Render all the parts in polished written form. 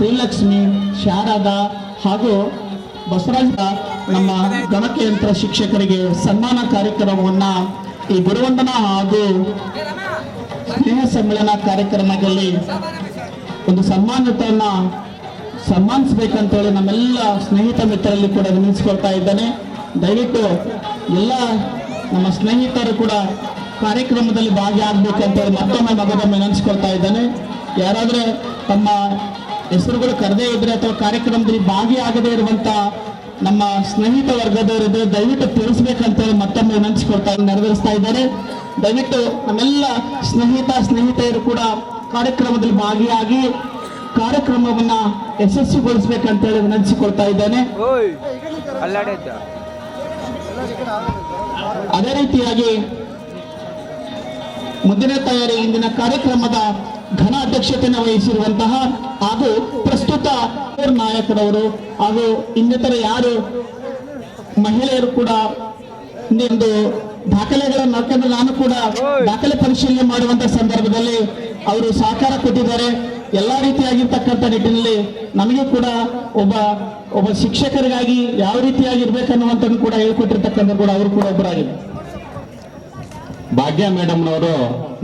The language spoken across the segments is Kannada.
ಶ್ರೀಲಕ್ಷ್ಮಿ, ಶಾರದಾ ಹಾಗೂ ಬಸವರಾಜ ನಮ್ಮ ಗಣಕಯಂತ್ರ ಶಿಕ್ಷಕರಿಗೆ ಸನ್ಮಾನ ಕಾರ್ಯಕ್ರಮವನ್ನು ಈ ಗುರುವಂದನಾ ಹಾಗೂ ಸ್ನೇಹ ಸಮ್ಮೇಳನ ಕಾರ್ಯಕ್ರಮದಲ್ಲಿ ಒಂದು ಸನ್ಮಾನಿಸಬೇಕಂತೇಳಿ ನಮ್ಮೆಲ್ಲ ಸ್ನೇಹಿತ ಮಿತ್ರರಲ್ಲಿ ಕೂಡ ವಿನಿಸಿಕೊಳ್ತಾ ಇದ್ದೇನೆ. ದಯವಿಟ್ಟು ಎಲ್ಲ ನಮ್ಮ ಸ್ನೇಹಿತರು ಕೂಡ ಕಾರ್ಯಕ್ರಮದಲ್ಲಿ ಭಾಗಿಯಾಗಬೇಕಂತೇಳಿ ಮತ್ತೊಮ್ಮೆ ಮಗದೊಮ್ಮೆ ನೆನೆಸ್ಕೊಳ್ತಾ ಇದ್ದೇನೆ. ಯಾರಾದರೂ ತಮ್ಮ ಹೆಸರುಗಳು ಕರೆದೇ ಇದ್ರೆ ಅಥವಾ ಕಾರ್ಯಕ್ರಮದಲ್ಲಿ ಭಾಗಿಯಾಗದೇ ಇರುವಂತ ನಮ್ಮ ಸ್ನೇಹಿತ ವರ್ಗದವರಿದ್ರೆ ದಯವಿಟ್ಟು ತಿಳಿಸ್ಬೇಕಂತೇಳಿ ಮತ್ತೊಮ್ಮೆ ನೆರವೇರಿಸ್ತಾ ಇದ್ದಾರೆ. ದಯವಿಟ್ಟು ನಮ್ಮೆಲ್ಲ ಸ್ನೇಹಿತೆಯರು ಕೂಡ ಕಾರ್ಯಕ್ರಮದಲ್ಲಿ ಭಾಗಿಯಾಗಿ ಕಾರ್ಯಕ್ರಮವನ್ನ ಯಶಸ್ವಿಗೊಳಿಸಬೇಕಂತೇಳಿ ವಿನಂತಿಸಿಕೊಳ್ತಾ ಇದ್ದೇನೆ. ಅದೇ ರೀತಿಯಾಗಿ ಮುಂದಿನ ತಯಾರಿ ಇಂದಿನ ಕಾರ್ಯಕ್ರಮದ ಘನ ಅಧ್ಯಕ್ಷತೆಯನ್ನು ವಹಿಸಿರುವಂತಹ ಹಾಗೂ ಪ್ರಸ್ತುತ ನಾಯಕರವರು ಹಾಗೂ ಇನ್ನಿತರ ಯಾರು ಮಹಿಳೆಯರು ಕೂಡ ಒಂದು ದಾಖಲೆಗಳನ್ನು ಹಾಕಿದ್ರೆ ನಾನು ಕೂಡ ದಾಖಲೆ ಪರಿಶೀಲನೆ ಮಾಡುವಂತ ಸಂದರ್ಭದಲ್ಲಿ ಅವರು ಸಹಕಾರ ಕೊಟ್ಟಿದ್ದಾರೆ. ಎಲ್ಲಾ ರೀತಿಯಾಗಿರ್ತಕ್ಕಂಥ ನಿಟ್ಟಿನಲ್ಲಿ ನಮಗೆ ಕೂಡ ಒಬ್ಬ ಶಿಕ್ಷಕರಿಗಾಗಿ ಯಾವ ರೀತಿಯಾಗಿರ್ಬೇಕನ್ನುವಂಥದ್ದು ಕೂಡ ಹೇಳ್ಕೊಟ್ಟಿರ್ತಕ್ಕಂಥ ಕೂಡ ಅವರು ಕೂಡ ಒಬ್ಬರಾಗಿದೆ. ಭಾಗ್ಯ ಮೇಡಮ್ನವರು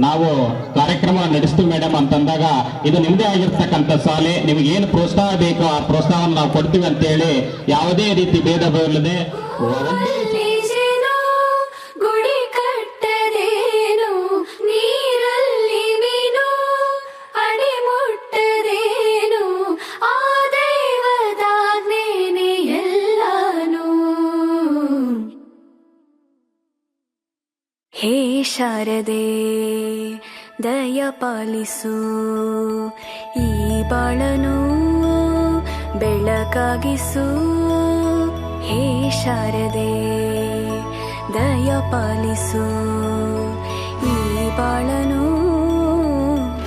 ನಾವು ಕಾರ್ಯಕ್ರಮ ನಡೆಸ್ತೀವಿ ಮೇಡಮ್ ಅಂತಂದಾಗ ಇದು ನಿಮ್ದೇ ಆಗಿರ್ತಕ್ಕಂಥ ಶಾಲೆ, ನಿಮಗೆ ಏನು ಪ್ರೋತ್ಸಾಹ ಬೇಕೋ ಆ ಪ್ರೋತ್ಸಾಹವನ್ನು ನಾವು ಕೊಡ್ತೀವಿ ಅಂತೇಳಿ ಯಾವುದೇ ರೀತಿ ಭೇದ ಭಾವ ಹೇ ಶಾರದೆ ದಯ ಪಾಲಿಸು, ಈ ಬಾಳನು ಬೆಳಕಾಗಿಸು. ಹೇ ಶಾರದೆ ದಯ ಪಾಲಿಸು, ಈ ಬಾಳನು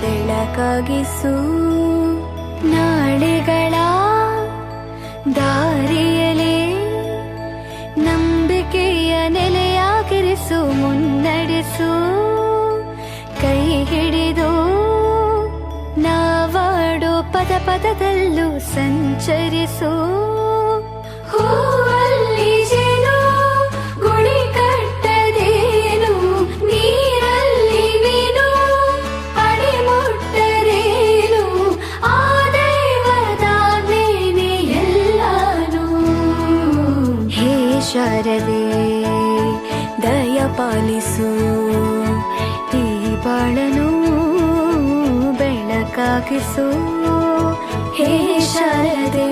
ಬೆಳಕಾಗಿಸು. ನಾಳೆಗಳ ದಾರಿಯಲೇ ನಂಬಿಕೆಯ ನೆಲೆಯಾಗಿರಿಸು, ಮುನ್ನಡೆಸು. ಕೈ ಹಿಡಿದು ನಾವಾಡೋ ಪದ ಪದದಲ್ಲೂ ಸಂಚರಿಸು. ಹೂವಲ್ಲಿ ಜೇನು ಗುಡಿ ಕಟ್ಟದೇನು, ನೀರಲ್ಲಿ ಮೀನು ಅಡಿ ಮುಟ್ಟರೇನು, ಆ ದೈವದಾಜ್ಞೆನೇ ಎಲ್ಲಾನು. ಹೇ ಶಾರದೆ ದಯ ಪಾಲಿಸು, ಈ ಬಾಳನು ಬೆಳಕಾಗಿಸು. ಹೇ ಶಾರದೆ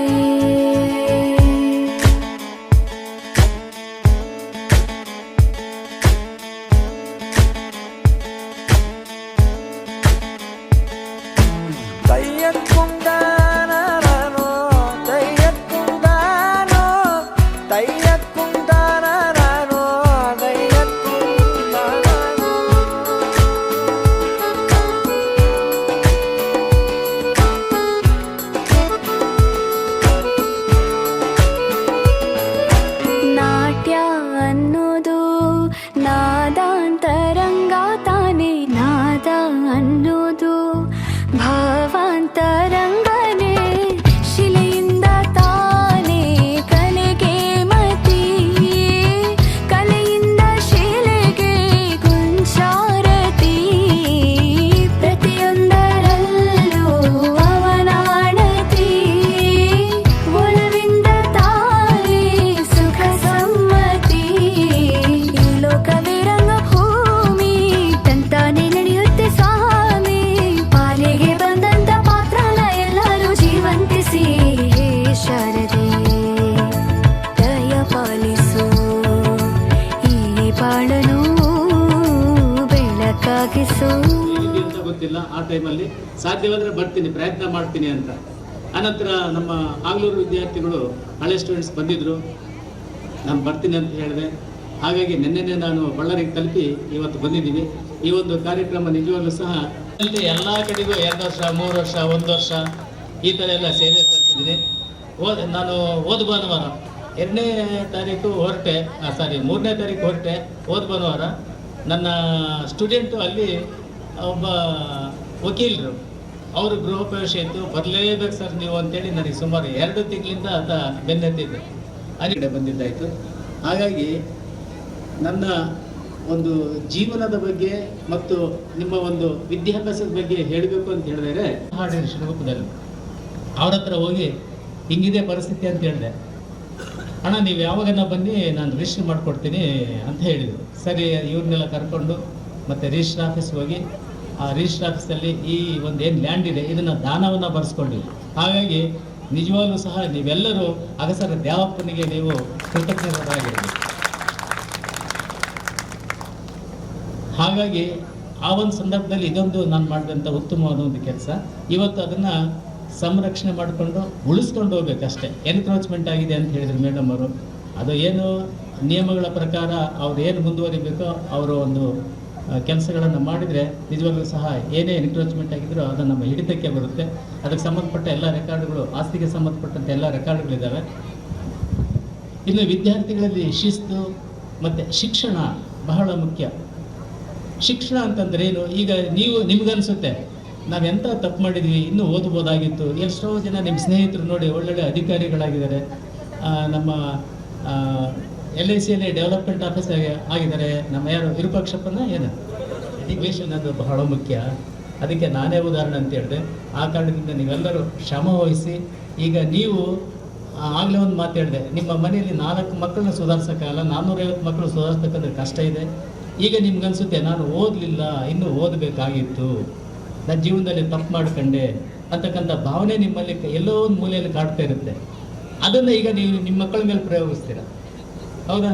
ಗೊತ್ತಿಲ್ಲ. ಆ ಟೈಮಲ್ಲಿ ಸಾಧ್ಯವಾದರೆ ಬರ್ತೀನಿ, ಪ್ರಯತ್ನ ಮಾಡ್ತೀನಿ ಅಂತ. ಅನಂತರ ನಮ್ಮ ಆಂಗ್ಲೂರು ವಿದ್ಯಾರ್ಥಿಗಳು ಹಳೆ ಸ್ಟೂಡೆಂಟ್ಸ್ ಬಂದಿದ್ದರು, ನಾನು ಬರ್ತೀನಿ ಅಂತ ಹೇಳಿದೆ. ಹಾಗಾಗಿ ನಿನ್ನೆನೇ ನಾನು ಬಳ್ಳಾರಿಗೆ ತಲುಪಿ ಇವತ್ತು ಬಂದಿದ್ದೀವಿ. ಈ ಒಂದು ಕಾರ್ಯಕ್ರಮ ನಿಜವಾಗ್ಲೂ ಸಹ ಎಲ್ಲ ಕಡೆಗೂ 2 ವರ್ಷ 3 ವರ್ಷ 1 ವರ್ಷ ಈ ಥರ ಎಲ್ಲ ಸೇವೆ ತರಿಸಿದ್ದೀನಿ. ನಾನು ಹೋದ ಭಾನುವಾರ 2ನೇ ತಾರೀಕು ಹೊರಟೆ, 3ನೇ ತಾರೀಕು ಹೊರಟೆ. ಹೋದ ಭಾನುವಾರ ನನ್ನ ಸ್ಟೂಡೆಂಟು ಅಲ್ಲಿ ಒಬ್ಬ ವಕೀಲರು ಅವರು ಗೃಹ ಪ್ರವೇಶ ಇತ್ತು, ಬರಲೇಬೇಕು ಸರ್ ನೀವು ಅಂತೇಳಿ ನನಗೆ ಸುಮಾರು 2 ತಿಂಗಳಿಂದ ಆತ ಬೆನ್ನತ್ತಿದ್ದೆ. ಅಲ್ಲಿಗಡೆ ಬಂದಿದ್ದಾಯಿತು. ಹಾಗಾಗಿ ನನ್ನ ಒಂದು ಜೀವನದ ಬಗ್ಗೆ ಮತ್ತು ನಿಮ್ಮ ಒಂದು ವಿದ್ಯಾಭ್ಯಾಸದ ಬಗ್ಗೆ ಹೇಳಬೇಕು ಅಂತ ಹೇಳಿದರೆ ಹಾಡಿನ ಶಿವರೂಪದಲ್ಲಿ ಅವ್ರ ಹತ್ರ ಹೋಗಿ ಹಿಂಗಿದೆ ಪರಿಸ್ಥಿತಿ ಅಂತ ಹೇಳಿದೆ. ಅಣ್ಣ ನೀವು ಯಾವಾಗನ ಬನ್ನಿ, ನಾನು ರಿಜಿಸ್ಟರ್ ಮಾಡಿಕೊಡ್ತೀನಿ ಅಂತ ಹೇಳಿದರು. ಸರಿ, ಇವ್ರನ್ನೆಲ್ಲ ಕರ್ಕೊಂಡು ಮತ್ತು ರಿಜಿಸ್ಟರ್ ಆಫೀಸ್ಗೆ ಹೋಗಿ ಆ ರಿಜಿಸ್ಟರ್ ಆಫೀಸಲ್ಲಿ ಈ ಒಂದು ಏನು ಲ್ಯಾಂಡ್ ಇದೆ ಇದನ್ನು ದಾನವನ್ನು ಬರೆಸ್ಕೊಂಡಿವಿ. ಹಾಗಾಗಿ ನಿಜವಾಗ್ಲೂ ಸಹ ನೀವೆಲ್ಲರೂ ಅಗಸರ ದ್ಯಾವಪ್ಪನಿಗೆ ನೀವು ಕೃತಜ್ಞರಾಗಿರ್ಬೇಕು. ಹಾಗಾಗಿ ಆ ಒಂದು ಸಂದರ್ಭದಲ್ಲಿ ಇದೊಂದು ನಾನು ಮಾಡಿದಂಥ ಉತ್ತಮವಾದ ಒಂದು ಕೆಲಸ. ಇವತ್ತು ಅದನ್ನು ಸಂರಕ್ಷಣೆ ಮಾಡಿಕೊಂಡು ಉಳಿಸ್ಕೊಂಡು ಹೋಗ್ಬೇಕಷ್ಟೇ. ಎನ್ಕ್ರೋಚ್ಮೆಂಟ್ ಆಗಿದೆ ಅಂತ ಹೇಳಿದ್ರು ಮೇಡಮ್ ಅವರು. ಅದು ಏನು ನಿಯಮಗಳ ಪ್ರಕಾರ ಅವ್ರು ಏನು ಮುಂದುವರಿಬೇಕೋ ಅವರು ಒಂದು ಕೆಲಸಗಳನ್ನು ಮಾಡಿದರೆ ನಿಜವಾಗ್ಲೂ ಸಹ ಏನೇ ಎನ್ಕ್ರೋಚ್ಮೆಂಟ್ ಆಗಿದ್ರೂ ಅದು ನಮ್ಮ ಹಿಡಿತಕ್ಕೆ ಬರುತ್ತೆ. ಅದಕ್ಕೆ ಸಂಬಂಧಪಟ್ಟ ಎಲ್ಲ ರೆಕಾರ್ಡ್ಗಳು, ಆಸ್ತಿಗೆ ಸಂಬಂಧಪಟ್ಟಂಥ ಎಲ್ಲ ರೆಕಾರ್ಡ್ಗಳಿದ್ದಾವೆ. ಇನ್ನು ವಿದ್ಯಾರ್ಥಿಗಳಲ್ಲಿ ಶಿಸ್ತು ಮತ್ತು ಶಿಕ್ಷಣ ಬಹಳ ಮುಖ್ಯ. ಶಿಕ್ಷಣ ಅಂತಂದ್ರೆ ಏನು? ಈಗ ನಿಮ್ಗನ್ಸುತ್ತೆ ನಾವೆಂಥ ತಪ್ಪು ಮಾಡಿದ್ವಿ, ಇನ್ನೂ ಓದ್ಬೋದಾಗಿತ್ತು. ಎಷ್ಟೋ ಜನ ನಿಮ್ಮ ಸ್ನೇಹಿತರು ನೋಡಿ ಒಳ್ಳೊಳ್ಳೆ ಅಧಿಕಾರಿಗಳಾಗಿದ್ದಾರೆ. ನಮ್ಮ LICಯಲ್ಲಿ ಡೆವಲಪ್ಮೆಂಟ್ ಆಫೀಸರ್ ಆಗಿದ್ದಾರೆ. ನಮ್ಮ ಯಾರು ವಿರೂಪಾಕ್ಷಪ್ಪನ ಏನು ಎಜುಕೇಷನ್ ಅದು ಬಹಳ ಮುಖ್ಯ. ಅದಕ್ಕೆ ನಾನೇ ಉದಾಹರಣೆ ಅಂತ ಹೇಳಿದೆ. ಆ ಕಾರಣದಿಂದ ನೀವೆಲ್ಲರೂ ಶ್ರಮ ವಹಿಸಿ, ಈಗ ನೀವು ಆಗಲೇ ಒಂದು ಮಾತು ಹೇಳಿದೆ, ನಿಮ್ಮ ಮನೆಯಲ್ಲಿ 4 ಮಕ್ಕಳನ್ನ ಸುಧಾರಿಸೋಕ್ಕಾಗಲ್ಲ, 450 ಮಕ್ಕಳು ಸುಧಾರಿಸ್ಬೇಕಂದ್ರೆ ಕಷ್ಟ ಇದೆ. ಈಗ ನಿಮ್ಗನ್ಸುತ್ತೆ ನಾನು ಓದಲಿಲ್ಲ, ಇನ್ನೂ ಓದಬೇಕಾಗಿತ್ತು, ನನ್ನ ಜೀವನದಲ್ಲಿ ತಪ್ಪು ಮಾಡ್ಕೊಂಡೆ ಅಂತಕ್ಕಂಥ ಭಾವನೆ ನಿಮ್ಮಲ್ಲಿ ಎಲ್ಲೋ ಒಂದು ಮೂಲೆಯಲ್ಲಿ ಕಾಡ್ತಾ ಇರುತ್ತೆ. ಅದನ್ನು ಈಗ ನೀವು ನಿಮ್ಮ ಮಕ್ಕಳ ಮೇಲೆ ಪ್ರಯೋಗಿಸ್ತೀರ. ಹೌದಾ?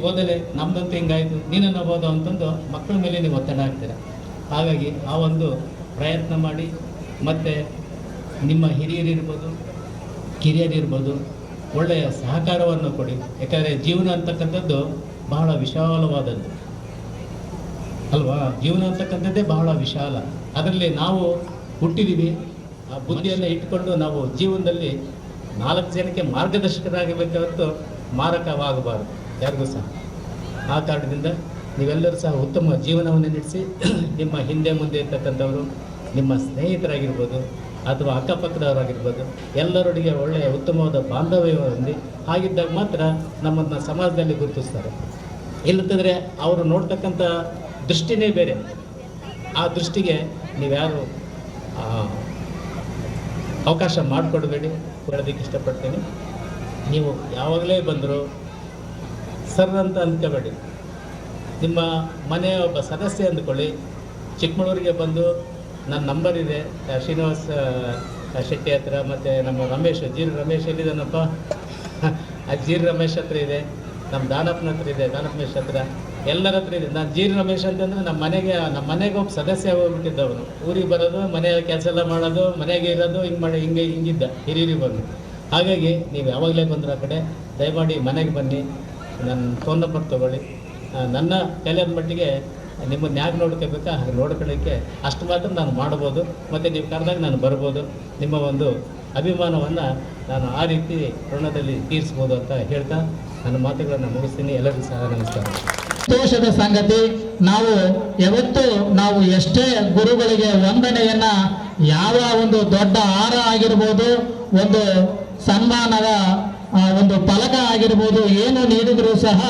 ಓದಲೆ ನಮ್ದಂತೂ ಹಿಂಗಾಯಿತು, ನೀನನ್ನು ಓದೋ ಅಂತಂದು ಮಕ್ಕಳ ಮೇಲೆ ನೀವು ಒತ್ತಡ ಹಾಕ್ತೀರ. ಹಾಗಾಗಿ ಆ ಒಂದು ಪ್ರಯತ್ನ ಮಾಡಿ, ಮತ್ತು ನಿಮ್ಮ ಹಿರಿಯರಿರ್ಬೋದು ಕಿರಿಯರಿರ್ಬೋದು ಒಳ್ಳೆಯ ಸಹಕಾರವನ್ನು ಕೊಡಿ. ಯಾಕಂದರೆ ಜೀವನ ಅಂತಕ್ಕಂಥದ್ದು ಬಹಳ ವಿಶಾಲವಾದದ್ದು ಅಲ್ವಾ? ಜೀವನ ಅಂತಕ್ಕಂಥದ್ದೇ ಬಹಳ ವಿಶಾಲ. ಅದರಲ್ಲಿ ನಾವು ಹುಟ್ಟಿದ್ದೀವಿ, ಆ ಬುದ್ಧಿಯನ್ನು ಇಟ್ಕೊಂಡು ನಾವು ಜೀವನದಲ್ಲಿ 4 ಜನಕ್ಕೆ ಮಾರ್ಗದರ್ಶಕರಾಗಬೇಕಾದ್ದು ಮಾರಕವಾಗಬಾರದು ಯಾರಿಗೂ ಸಹ. ಆ ಕಾರಣದಿಂದ ನೀವೆಲ್ಲರೂ ಸಹ ಉತ್ತಮ ಜೀವನವನ್ನು ನಡೆಸಿ, ನಿಮ್ಮ ಹಿಂದೆ ಮುಂದೆ ಇರ್ತಕ್ಕಂಥವರು ನಿಮ್ಮ ಸ್ನೇಹಿತರಾಗಿರ್ಬೋದು ಅಥವಾ ಅಕ್ಕಪಕ್ಕದವರಾಗಿರ್ಬೋದು ಎಲ್ಲರೊಟ್ಟಿಗೆ ಒಳ್ಳೆಯ ಉತ್ತಮವಾದ ಬಾಂಧವ್ಯ ಹೊಂದಿ, ಹಾಗಿದ್ದಾಗ ಮಾತ್ರ ನಮ್ಮನ್ನು ಸಮಾಜದಲ್ಲಿ ಗುರುತಿಸ್ತಾರೆ. ಇಲ್ಲಂತಂದರೆ ಅವರು ನೋಡ್ತಕ್ಕಂಥ ದೃಷ್ಟಿನೇ ಬೇರೆ. ಆ ದೃಷ್ಟಿಗೆ ನೀವ್ಯಾರು ಅವಕಾಶ ಮಾಡಿಕೊಡ್ಬೇಡಿ. ಹೇಳೋದಕ್ಕೆ ಇಷ್ಟಪಡ್ತೀನಿ, ನೀವು ಯಾವಾಗಲೇ ಬಂದರೂ ಸರ್ ಅಂತ ಅಂದ್ಕೋಬೇಡಿ. ನಿಮ್ಮ ಮನೆಯ ಒಬ್ಬ ಸದಸ್ಯ ಅಂದ್ಕೊಳ್ಳಿ. ಚಿಕ್ಕಮಗಳೂರಿಗೆ ಬಂದು ನನ್ನ ನಂಬರ್ ಇದೆ ಶ್ರೀನಿವಾಸ ಶೆಟ್ಟಿ ಹತ್ರ, ಮತ್ತು ನಮ್ಮ ರಮೇಶ್ ರಮೇಶ್ ಎಲ್ಲಿದ್ದಾನಪ್ಪ, ರಮೇಶ್ ಹತ್ರ ಇದೆ, ನಮ್ಮ ದಾನಪ್ಪನ ಹತ್ರ ಇದೆ, ದಾನಪ್ಪನೇಶ್ ಹತ್ರ, ಎಲ್ಲರ ಹತ್ರ ಇದೆ. ನಾನು ರಮೇಶ್ ಅಂತಂದರೆ ನಮ್ಮ ಮನೆಗೆ ಒಬ್ಬ ಸದಸ್ಯ ಹೋಗ್ಬಿಟ್ಟಿದ್ದವನು. ಊರಿಗೆ ಬರೋದು, ಮನೆಯ ಕೆಲಸ ಎಲ್ಲ ಮಾಡೋದು, ಮನೆಗೆ ಇರೋದು, ಹಿಂಗಿದ್ದ ಹಿರಿಯರಿಗೆ ಬಂದು. ಹಾಗಾಗಿ ನೀವು ಯಾವಾಗಲೇ ಬಂದ್ರೆ ಆ ಕಡೆ ದಯಮಾಡಿ ಮನೆಗೆ ಬನ್ನಿ, ನನ್ನ ಫೋನ್ ನಂಬರ್ ತೊಗೊಳ್ಳಿ. ನನ್ನ ಕಲಿಯೋದ ಮಟ್ಟಿಗೆ ನಿಮ್ಮನ್ನು ಯಾಕೆ ನೋಡ್ಕೋಬೇಕಾ ಹಾಗೆ ನೋಡ್ಕೊಳ್ಳೋಕ್ಕೆ ಅಷ್ಟು ಮಾತ್ರ ನಾನು ಮಾಡ್ಬೋದು. ಮತ್ತು ನೀವು ಕರೆದಾಗ ನಾನು ಬರ್ಬೋದು. ನಿಮ್ಮ ಒಂದು ಅಭಿಮಾನವನ್ನು ನಾನು ಆ ರೀತಿ ಋಣದಲ್ಲಿ ತೀರಿಸ್ಬೋದು ಅಂತ ಹೇಳ್ತಾ ನನ್ನ ಮಾತುಗಳನ್ನು ಮುಗಿಸ್ತೀನಿ. ಎಲ್ಲರಿಗೂ ಸಹ ನಮಸ್ಕಾರ. ಸಂತೋಷದ ಸಂಗತಿ, ನಾವು ಎಷ್ಟೇ ಗುರುಗಳಿಗೆ ವಂದನೆಯನ್ನ, ಯಾವ ಒಂದು ದೊಡ್ಡ ಹಾರ ಆಗಿರ್ಬೋದು, ಒಂದು ಸನ್ಮಾನದ ಒಂದು ಫಲಕ ಆಗಿರ್ಬೋದು, ಏನು ನೀಡಿದರೂ ಸಹ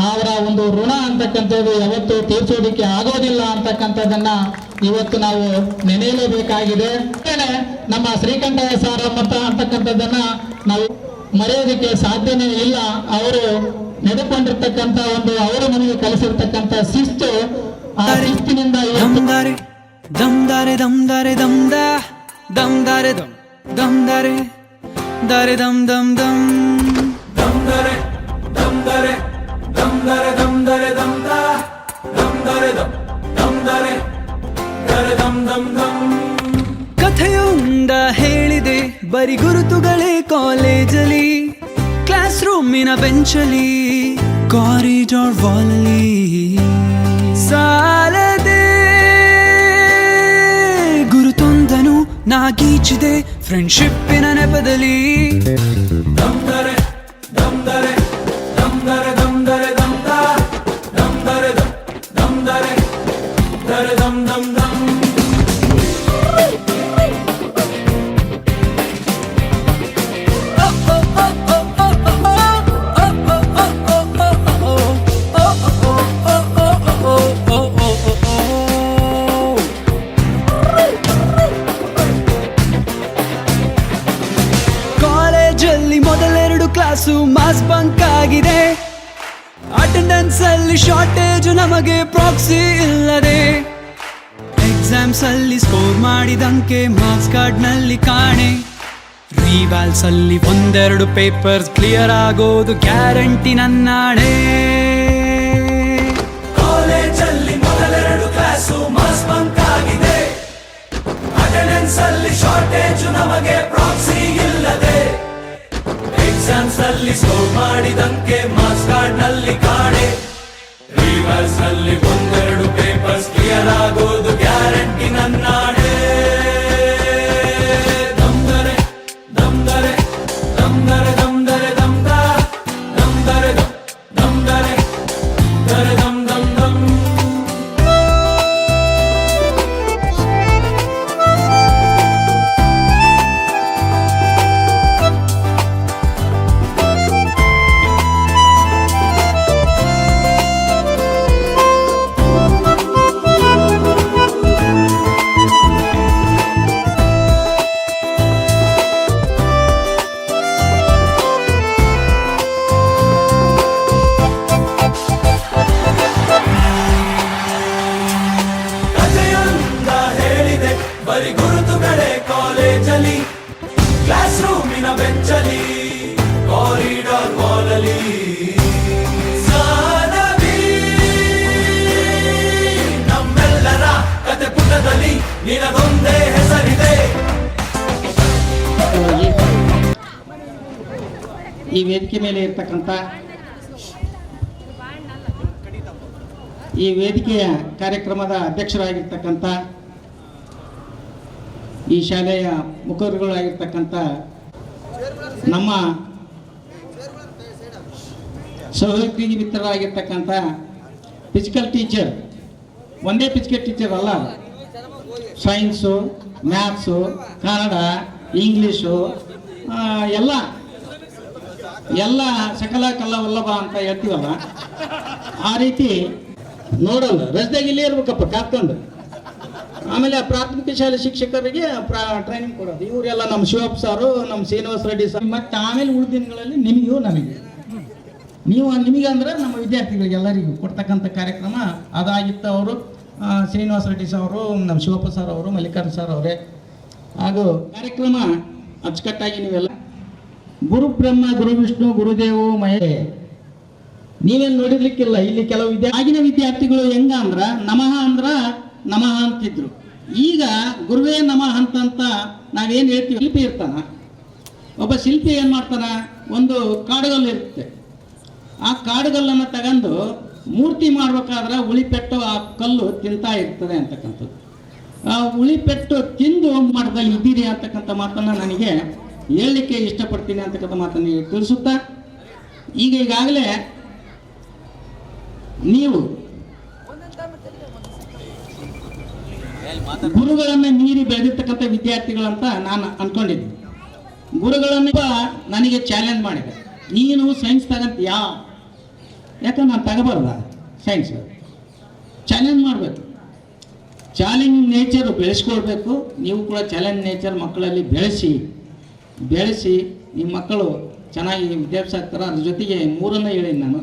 ಅವರ ಒಂದು ಋಣ ಅಂತಕ್ಕಂಥದ್ದು ಯಾವತ್ತು ತೀರ್ಸೋದಕ್ಕೆ ಆಗೋದಿಲ್ಲ ಅಂತಕ್ಕಂಥದ್ದನ್ನ ಇವತ್ತು ನಾವು ನೆನೆಯಲೇಬೇಕಾಗಿದೆ. ನಮ್ಮ ಶ್ರೀಕಂಠಯ್ಯ ಸಾರಮಠ ಅಂತಕ್ಕಂಥದ್ದನ್ನ ನಾವು ಮರೆಯೋದಕ್ಕೆ ಸಾಧ್ಯನೇ ಇಲ್ಲ. ಅವರು ನಡೆಕೊಂಡಿರ್ತಕ್ಕಂಥ ಒಂದು, ಅವರು ನಮಗೆ ಕಲಿಸಿರ್ತಕ್ಕಂಥ ಶಿಸ್ತು, ಆ ಶಿಸ್ತಿನಿಂದ ದಮ್ದಾರೆ ದಮ್ದಾರೆ ದಮ್ದಾರೆ ದಮ್ದ ದಮ್ದಾರೆ ದಮ್ ದಮ್ದಾರೆ ದಾರೆ ದಮ್ ದಮ್ ದಮ್ ದಮ್ದಾರೆ ದಮ್ದಾರೆ ದಮ್ದಾರೆ ದಮ್ದಾರೆ ದಮ್ದ ದಮ್ದಾರೆ ದಮ್ ದಮ್ದಾರೆ ದಾರೆ ದಮ್ ದಮ್ ದಮ್. ಕಥೆಯೊಂದ ಹೇಳಿದೆ ಬರಿ ಗುರುತುಗಳೇ ಕಾಲೇಜಲ್ಲಿ, ಕ್ಲಾಸ್ ರೂಮಿನ ಬೆಂಚಲ್ಲಿ, ಕಾರಿಡಾರ್ ವಾಲಲ್ಲಿ ಸಾಲದೆ ಗುರುತೊಂದನು ನಾಗೀಚಿದೆ ಫ್ರೆಂಡ್ಶಿಪ್ಪಿನ ನೆಪದಲ್ಲಿ. ದಮ್ದರೆ ದಮ್ದರೆ ದಮ್ದರೆ ದಮ್ದರೆ ದಮ್ದ ದಮ್ದರೆ ದಮ್ ದಮ್ದರೆ ದರೆ ದಮ್ ದಮ್ ದಮ್. ಮೊದಲೆರಡು ಕ್ಲಾಸು ಮಾಸ್ ಬಂಕ್ ಆಗಿದೆ. ಅಟೆಂಡೆನ್ಸ್ ಅಲ್ಲಿ ಶಾರ್ಟೇಜ್ ನಮಗೆ ಪ್ರಾಕ್ಸಿ ಇಲ್ಲದೆ. ಎಕ್ಸಾಮ್ಸ್ ಅಲ್ಲಿ ಸ್ಕೋರ್ ಮಾಡಿದಂಕೆ ಮಾರ್ಕ್ಸ್ ಕಾರ್ಡ್ ನಲ್ಲಿ ಕಾಣೆ. ರಿವ್ಯಾಲ್ಸ್ ಅಲ್ಲಿ ಒಂದೆರಡು ಪೇಪರ್ಸ್ ಕ್ಲಿಯರ್ ಆಗೋದು ಗ್ಯಾರಂಟಿ ನನ್ನಾಣೆ. ಕಾಲೇಜಲ್ಲಿ ಮೊದಲೆರಡು ಕ್ಲಾಸು ಮಾಸ್ ಬಂಕ್ ಆಗಿದೆ. ಅಟೆಂಡೆನ್ಸ್ ಅಲ್ಲಿ ಶಾರ್ಟೇಜ್ ನಮಗೆ ಪ್ರಾಕ್ಸಿ ಇಲ್ಲದೆ. ಎಕ್ಸಾಮ್ಸ್ ಅಲ್ಲಿ ಸ್ಕೋರ್ ಮಾಡಿದಂಕೆ ಮಾರ್ಕ್ಸ್ ಕಾರ್ಡ್ ನಲ್ಲಿ ಕಾಣೆ. ರಿವರ್ಸ್ ನಲ್ಲಿ ಒಂದೆರಡು ಪೇಪರ್ಸ್ ಕ್ಲಿಯರ್ ಆಗೋದು ಗ್ಯಾರಂಟಿ ನನ್ನಾಣೆ. ದಮ್ದರೆ ದಮ್ದರೆ ದಮ್ದರೆ ದಮ್ದರೆ ದಮ್ದ ದಮ್ದರೆ ದಮ್ದರೆ ದರೆ ದಮ್ ದಮ್ ದಮ್. ಬರಿ ಗುರುತುಗಳೇ ಕಾಲೇಜಲ್ಲಿ, ಕ್ಲಾಸ್ ರೂಮಿನ ಬೆಂಚಲ್ಲಿ, ಕಾರಿಡಾರ್ ವಾಲಲ್ಲಿ. ನಮ್ಮೆಲ್ಲರ ಕತೆ ಪುಟದಲ್ಲಿ ನಿನಗೊಂದೇ ಹೆಸರಿದೆ. ಈ ವೇದಿಕೆ ಮೇಲೆ ಇರ್ತಕ್ಕಂಥ ಈ ವೇದಿಕೆಯ ಕಾರ್ಯಕ್ರಮದ ಅಧ್ಯಕ್ಷರಾಗಿರ್ತಕ್ಕಂಥ ಈ ಶಾಲೆಯ ಮುಖಂಡರುಗಳಾಗಿರ್ತಕ್ಕಂಥ ನಮ್ಮ ಸಹೋದ್ಯೋಗಿ ಮಿತ್ರರಾಗಿರ್ತಕ್ಕಂಥ ಫಿಸಿಕಲ್ ಟೀಚರ್, ಒಂದೇ ಫಿಸಿಕಲ್ ಟೀಚರ್ ಅಲ್ಲ, ಸೈನ್ಸು, ಮ್ಯಾಥ್ಸು, ಕನ್ನಡ, ಇಂಗ್ಲೀಷು, ಎಲ್ಲ ಸಕಲ ಕಲ್ಲ ವಲ್ಲಭ ಅಂತ ಹೇಳ್ತೀವಲ್ಲ, ಆ ರೀತಿ ನೋಡಲ್ಲ. ರಸ್ತೆಗೆ ಇಲ್ಲೇ ಇರ್ಬೇಕಪ್ಪ ಕಾತ್ಕೊಂಡು. ಆಮೇಲೆ ಪ್ರಾಥಮಿಕ ಶಾಲೆ ಶಿಕ್ಷಕರಿಗೆ ಟ್ರೈನಿಂಗ್ ಕೊಡೋದು ಇವರೆಲ್ಲ ನಮ್ಮ ಶಿವಪ್ಪ ಸಾರು, ನಮ್ಮ ಶ್ರೀನಿವಾಸ ರೆಡ್ಡಿ ಸರ್. ಮತ್ತು ಆಮೇಲೆ ಉಳಿದ ದಿನಗಳಲ್ಲಿ ನಿಮಗೂ ನಮಗೆ ನಿಮಗೆ ಅಂದ್ರೆ ನಮ್ಮ ವಿದ್ಯಾರ್ಥಿಗಳಿಗೆ ಎಲ್ಲರಿಗೂ ಕೊಡ್ತಕ್ಕಂಥ ಕಾರ್ಯಕ್ರಮ ಅದಾಗಿತ್ತು. ಅವರು ಶ್ರೀನಿವಾಸ ರೆಡ್ಡಿ ಸರ್ ಅವರು, ನಮ್ಮ ಶಿವಪ್ಪ ಸರ್ ಅವರು, ಮಲ್ಲಿಕಾರ್ಜುನ ಸರ್ ಅವರೇ. ಹಾಗೂ ಕಾರ್ಯಕ್ರಮ ಅಚ್ಚುಕಟ್ಟಾಗಿ ನೀವೆಲ್ಲ ಗುರು ಬ್ರಹ್ಮ ಗುರು ವಿಷ್ಣು ಗುರುದೇವು ಮಹೇ ನೀವೇನು ನೋಡಿರ್ಲಿಕ್ಕಿಲ್ಲ. ಇಲ್ಲಿ ಕೆಲವು ಆಗಿನ ವಿದ್ಯಾರ್ಥಿಗಳು ಹೆಂಗ ಅಂದ್ರ ನಮಃ ಅಂತಿದ್ರು. ಈಗ ಗುರುವೇ ನಮಃ ಅಂತ ನಾವೇನು ಹೇಳ್ತೀವಿ. ಶಿಲ್ಪಿ ಇರ್ತಾನ, ಒಬ್ಬ ಶಿಲ್ಪಿ ಏನು ಮಾಡ್ತಾನ, ಒಂದು ಕಾಡುಗಲ್ಲು ಇರುತ್ತೆ. ಆ ಕಾಡುಗಲ್ಲನ್ನು ತಗೊಂಡು ಮೂರ್ತಿ ಮಾಡ್ಬೇಕಾದ್ರೆ ಉಳಿಪೆಟ್ಟು ಆ ಕಲ್ಲು ತಿಂತಾ ಇರ್ತದೆ ಅಂತಕ್ಕಂಥದ್ದು. ಆ ಉಳಿಪೆಟ್ಟು ತಿಂದು ಮಠದಲ್ಲಿ ಇದ್ದೀರಿ ಅಂತಕ್ಕಂಥ ಮಾತನ್ನು ನನಗೆ ಹೇಳಲಿಕ್ಕೆ ಇಷ್ಟಪಡ್ತೀನಿ ಅಂತಕ್ಕಂಥ ಮಾತನ್ನು ತಿಳಿಸುತ್ತಾ, ಈಗಾಗಲೇ ನೀವು ಗುರುಗಳನ್ನು ಮೀರಿ ಬೆಳೆದಿರ್ತಕ್ಕಂಥ ವಿದ್ಯಾರ್ಥಿಗಳಂತ ನಾನು ಅನ್ಕೊಂಡಿದ್ದೀನಿ. ಗುರುಗಳನ್ನು ನನಗೆ ಚಾಲೆಂಜ್ ಮಾಡಿದೆ, ನೀನು ಸೈನ್ಸ್ ತಗಂತೀಯಾ? ಯಾಕಂದ್ರೆ ನಾನು ತಗೋಬಾರ್ದ ಸೈನ್ಸ್? ಚಾಲೆಂಜ್ ಮಾಡಬೇಕು, ಚಾಲೆಂಜ್ ನೇಚರ್ ಬೆಳೆಸ್ಕೊಳ್ಬೇಕು. ನೀವು ಕೂಡ ಚಾಲೆಂಜ್ ನೇಚರ್ ಮಕ್ಕಳಲ್ಲಿ ಬೆಳೆಸಿ ನಿಮ್ಮ ಮಕ್ಕಳು ಚೆನ್ನಾಗಿ ವಿದ್ಯಾಭ್ಯಾಸ ಆಗ್ತಾರೆ. ಅದ್ರ ಜೊತೆಗೆ ಮೂರನ್ನು ಹೇಳೀನಿ ನಾನು.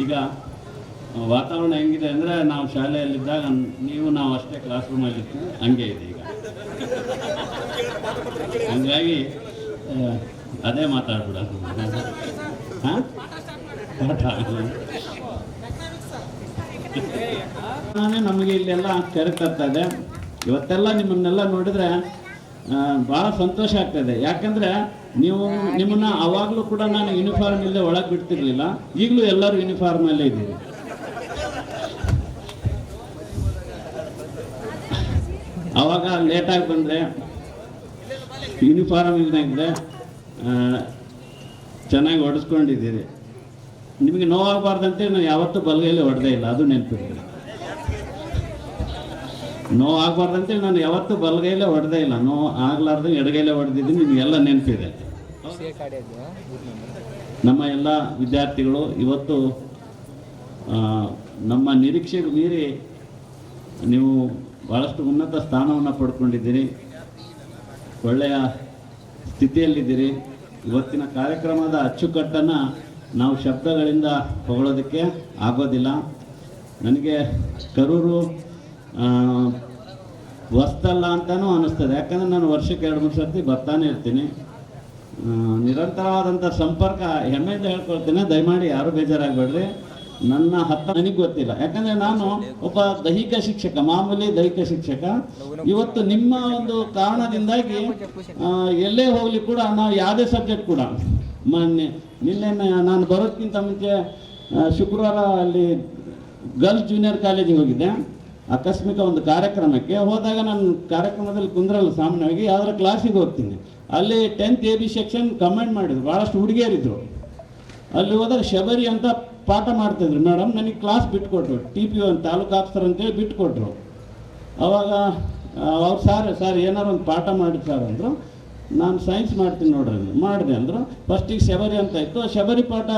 ಈಗ ವಾತಾವರಣ ಹೆಂಗಿದೆ ಅಂದರೆ, ನಾವು ಶಾಲೆಯಲ್ಲಿದ್ದಾಗ ನಾವು ಅಷ್ಟೇ ಕ್ಲಾಸ್ ರೂಮಲ್ಲಿ ಇರ್ತೀವಿ, ಹಂಗೆ ಇದೆ ಈಗ. ಹಂಗಾಗಿ ಅದೇ ಮಾತಾಡ್ಬಿಡೋದು. ಹಾಂ, ನಾನೇ ನಮಗೆ ಇಲ್ಲೆಲ್ಲ ಕರೆಕ್ಟಾಗ್ತಾ ಇದೆ. ಇವತ್ತೆಲ್ಲ ನಿಮ್ಮನ್ನೆಲ್ಲ ನೋಡಿದ್ರೆ ಭಾಳ ಸಂತೋಷ ಆಗ್ತದೆ. ಯಾಕಂದರೆ ನಿಮ್ಮನ್ನ ಅವಾಗಲೂ ಕೂಡ ನಾನು ಯೂನಿಫಾರ್ಮ್ ಇಲ್ಲದೆ ಒಳಗೆ ಬಿಡ್ತಿರ್ಲಿಲ್ಲ. ಈಗಲೂ ಎಲ್ಲರೂ ಯೂನಿಫಾರ್ಮಲ್ಲೇ ಇದ್ದೀವಿ. ಅವಾಗ ಲೇಟಾಗಿ ಬಂದರೆ, ಯೂನಿಫಾರ್ಮ್ ಇಲ್ಲದೆ ಚೆನ್ನಾಗಿ ಹೊಡೆಸ್ಕೊಂಡಿದ್ದೀರಿ. ನಿಮಗೆ ನೋವಾಗಬಾರ್ದಂತೆ ನಾನು ಯಾವತ್ತೂ ಬಲಗೈಲಿ ಹೊಡೆದೇ ಇಲ್ಲ, ಅದು ನೆನಪಿರ್ಲಿ. ನೋವಾಗಬಾರ್ದಂತೆ ನಾನು ಯಾವತ್ತೂ ಬಲಗೈಲೇ ಹೊಡೆದೇ ಇಲ್ಲ, ನೋವು ಆಗ್ಲಾರ್ದು ಎಡಗೈಲೇ ಹೊಡೆದಿದ್ದೀನಿ. ನಿಮಗೆಲ್ಲ ನೆನಪಿದೆ. ನಮ್ಮ ಎಲ್ಲ ವಿದ್ಯಾರ್ಥಿಗಳು ಇವತ್ತು ನಮ್ಮ ನಿರೀಕ್ಷೆಗೆ ಮೀರಿ ನೀವು ಭಾಳಷ್ಟು ಉನ್ನತ ಸ್ಥಾನವನ್ನು ಪಡ್ಕೊಂಡಿದ್ದೀರಿ, ಒಳ್ಳೆಯ ಸ್ಥಿತಿಯಲ್ಲಿದ್ದೀರಿ. ಇವತ್ತಿನ ಕಾರ್ಯಕ್ರಮದ ಅಚ್ಚುಕಟ್ಟನ್ನು ನಾವು ಶಬ್ದಗಳಿಂದ ಹೊಗಳೋದಕ್ಕೆ ಆಗೋದಿಲ್ಲ. ನನಗೆ ಕರೂರು ಹೊಸ್ತಲ್ಲ ಅಂತಲೂ ಅನ್ನಿಸ್ತದೆ. ಯಾಕಂದರೆ ನಾನು ವರ್ಷಕ್ಕೆ 2-3 ಸರ್ತಿ ಬರ್ತಾನೆ ಇರ್ತೀನಿ. ನಿರಂತರವಾದಂಥ ಸಂಪರ್ಕ ಹೆಮ್ಮೆಯಿಂದ ಹೇಳ್ಕೊಳ್ತೇನೆ. ದಯಮಾಡಿ ಯಾರು ಬೇಜಾರಾಗಬೇಡ್ರಿ. ನನ್ನ ನನಗೆ ಗೊತ್ತಿಲ್ಲ, ಯಾಕಂದರೆ ನಾನು ಒಬ್ಬ ದೈಹಿಕ ಶಿಕ್ಷಕ, ಮಾಮೂಲಿ ದೈಹಿಕ ಶಿಕ್ಷಕ. ಇವತ್ತು ನಿಮ್ಮ ಒಂದು ಕಾರಣದಿಂದಾಗಿ ಎಲ್ಲೇ ಹೋಗಲಿ ಕೂಡ ನಾವು ಯಾವುದೇ ಸಬ್ಜೆಕ್ಟ್ ಕೂಡ ನಿನ್ನೆ ನಾನು ಬರೋದಕ್ಕಿಂತ ಮುಂಚೆ ಶುಕ್ರವಾರ ಅಲ್ಲಿ ಗರ್ಲ್ಸ್ ಜೂನಿಯರ್ ಕಾಲೇಜಿಗೆ ಹೋಗಿದ್ದೆ ಆಕಸ್ಮಿಕ ಒಂದು ಕಾರ್ಯಕ್ರಮಕ್ಕೆ. ಹೋದಾಗ ನಾನು ಕಾರ್ಯಕ್ರಮದಲ್ಲಿ ಕುಂದ್ರಲ್ಲ, ಸಾಮಾನ್ಯವಾಗಿ ಯಾವ್ದಾರ ಕ್ಲಾಸಿಗೆ ಹೋಗ್ತೀನಿ. ಅಲ್ಲಿ 10th AB ಸೆಕ್ಷನ್ ಕಮೆಂಟ್ ಮಾಡಿದ್ರು, ಭಾಳಷ್ಟು ಹುಡುಗಿಯರಿದ್ರು. ಅಲ್ಲಿ ಹೋದಾಗ ಶಬರಿ ಅಂತ ಪಾಠ ಮಾಡ್ತಿದ್ರು ಮೇಡಮ್. ನನಗೆ ಕ್ಲಾಸ್ ಬಿಟ್ಕೊಟ್ರು, TPO ಅಂತ ತಾಲೂಕು ಆಫೀಸರ್ ಅಂತೇಳಿ ಬಿಟ್ಕೊಟ್ರು. ಅವಾಗ ಅವ್ರು ಸರ್ ಏನಾರು ಒಂದು ಪಾಠ ಮಾಡಿ ಸರ್ ಅಂದರು. ನಾನು ಸೈನ್ಸ್ ಮಾಡ್ತೀನಿ ನೋಡ್ರಿ ಮಾಡಿದೆ ಅಂದರು. ಫಸ್ಟಿಗೆ ಶಬರಿ ಅಂತ ಇತ್ತು. ಶಬರಿ ಪಾಠ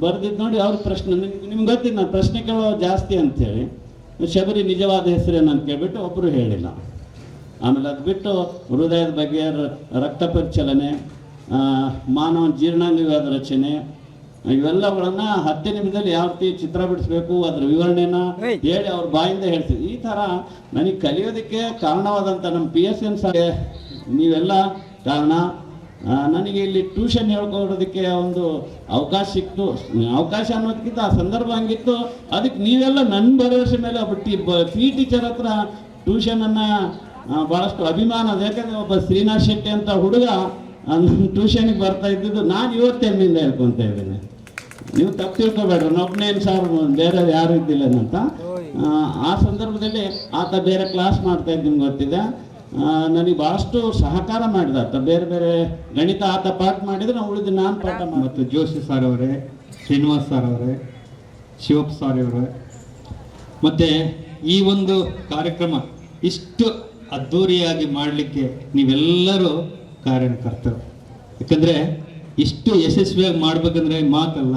ಬರೆದಿದ್ದು ನೋಡಿ ಅವ್ರ ಪ್ರಶ್ನೆ, ನಿಮ್ಗೆ ಗೊತ್ತಿದ್ದು ನಾನು ಪ್ರಶ್ನೆ ಕೇಳೋ ಜಾಸ್ತಿ ಅಂಥೇಳಿ. ಶಬರಿ ನಿಜವಾದ ಹೆಸರೇನಂತ ಕೇಳಿಬಿಟ್ಟು ಒಬ್ಬರು ಹೇಳಿಲ್ಲ. ಆಮೇಲೆ ಅದು ಬಿಟ್ಟು ಹೃದಯದ ಬಗ್ಗೆ, ರಕ್ತ ಪರಿಚಲನೆ, ಮಾನವ ಜೀರ್ಣಾಂಗವಾದ ರಚನೆ, ಇವೆಲ್ಲಗಳನ್ನು 10 ನಿಮಿಷದಲ್ಲಿ ಯಾವ ರೀತಿ ಚಿತ್ರ ಬಿಡಿಸ್ಬೇಕು ಅದರ ವಿವರಣೆನ ಹೇಳಿ ಅವ್ರ ಬಾಯಿಂದ ಹೇಳ್ತೀವಿ. ಈ ಥರ ನನಗೆ ಕಲಿಯೋದಕ್ಕೆ ಕಾರಣವಾದಂಥ ನಮ್ಮ PSN ಸರ್ ನೀವೆಲ್ಲ ಕಾರಣ. ನನಗೆ ಇಲ್ಲಿ ಟ್ಯೂಷನ್ ಹೇಳ್ಕೊಡೋದಕ್ಕೆ ಒಂದು ಅವಕಾಶ ಸಿಕ್ತು. ಅವಕಾಶ ಅನ್ನೋದಕ್ಕಿಂತ ಆ ಸಂದರ್ಭ ಹಂಗಿತ್ತು. ಅದಕ್ಕೆ ನೀವೆಲ್ಲ ನನ್ನ ಭರವಸೆ ಮೇಲೆ ಒಬ್ಬ ಟೀಚರ್ ಹತ್ರ ಟ್ಯೂಷನನ್ನು ಭಾಳಷ್ಟು ಅಭಿಮಾನ. ಯಾಕಂದರೆ ಒಬ್ಬ ಶ್ರೀನಾಥ್ ಶೆಟ್ಟಿ ಅಂತ ಹುಡುಗ ಟ್ಯೂಷನಿಗೆ ಬರ್ತಾ ಇದ್ದಿದ್ದು ನಾನು ಇವತ್ತೆಮ್ಮಿಂದ ಹೇಳ್ಕೊತಾ ಇದ್ದೀನಿ. ನೀವು ತಪ್ಪು ತಿಳ್ಕೊಬೇಡ್ರಿ, ನೊಬ್ಬನೇನು ಸರ್ ಬೇರೆ ಯಾರು ಇದ್ದಿಲ್ಲ ಅಂತ. ಆ ಸಂದರ್ಭದಲ್ಲಿ ಆತ ಬೇರೆ ಕ್ಲಾಸ್ ಮಾಡ್ತಾ ಇದ್ದು ನಿಮ್ಗೆ ಗೊತ್ತಿದೆ. ನನಗೆ ಭಾಳಷ್ಟು ಸಹಕಾರ ಮಾಡಿದ ಆತ. ಬೇರೆ ಬೇರೆ ಗಣಿತ ಆತ ಪಾಠ ಮಾಡಿದರೆ ನಾವು ಉಳಿದು ನಾನು ಪಾಠ ಮತ್ತು ಜೋಶಿ ಸರ್ ಅವರೇ, ಶ್ರೀನಿವಾಸ್ ಸರ್ ಅವರೇ, ಶಿವಪ್ಪ ಸರ್ ಅವರೇ, ಮತ್ತು ಈ ಒಂದು ಕಾರ್ಯಕ್ರಮ ಇಷ್ಟು ಅದ್ಧೂರಿಯಾಗಿ ಮಾಡಲಿಕ್ಕೆ ನೀವೆಲ್ಲರೂ ಕಾರಣಕರ್ತರು. ಯಾಕಂದರೆ ಇಷ್ಟು ಯಶಸ್ವಿಯಾಗಿ ಮಾಡಬೇಕಂದ್ರೆ ಮಾತಲ್ಲ,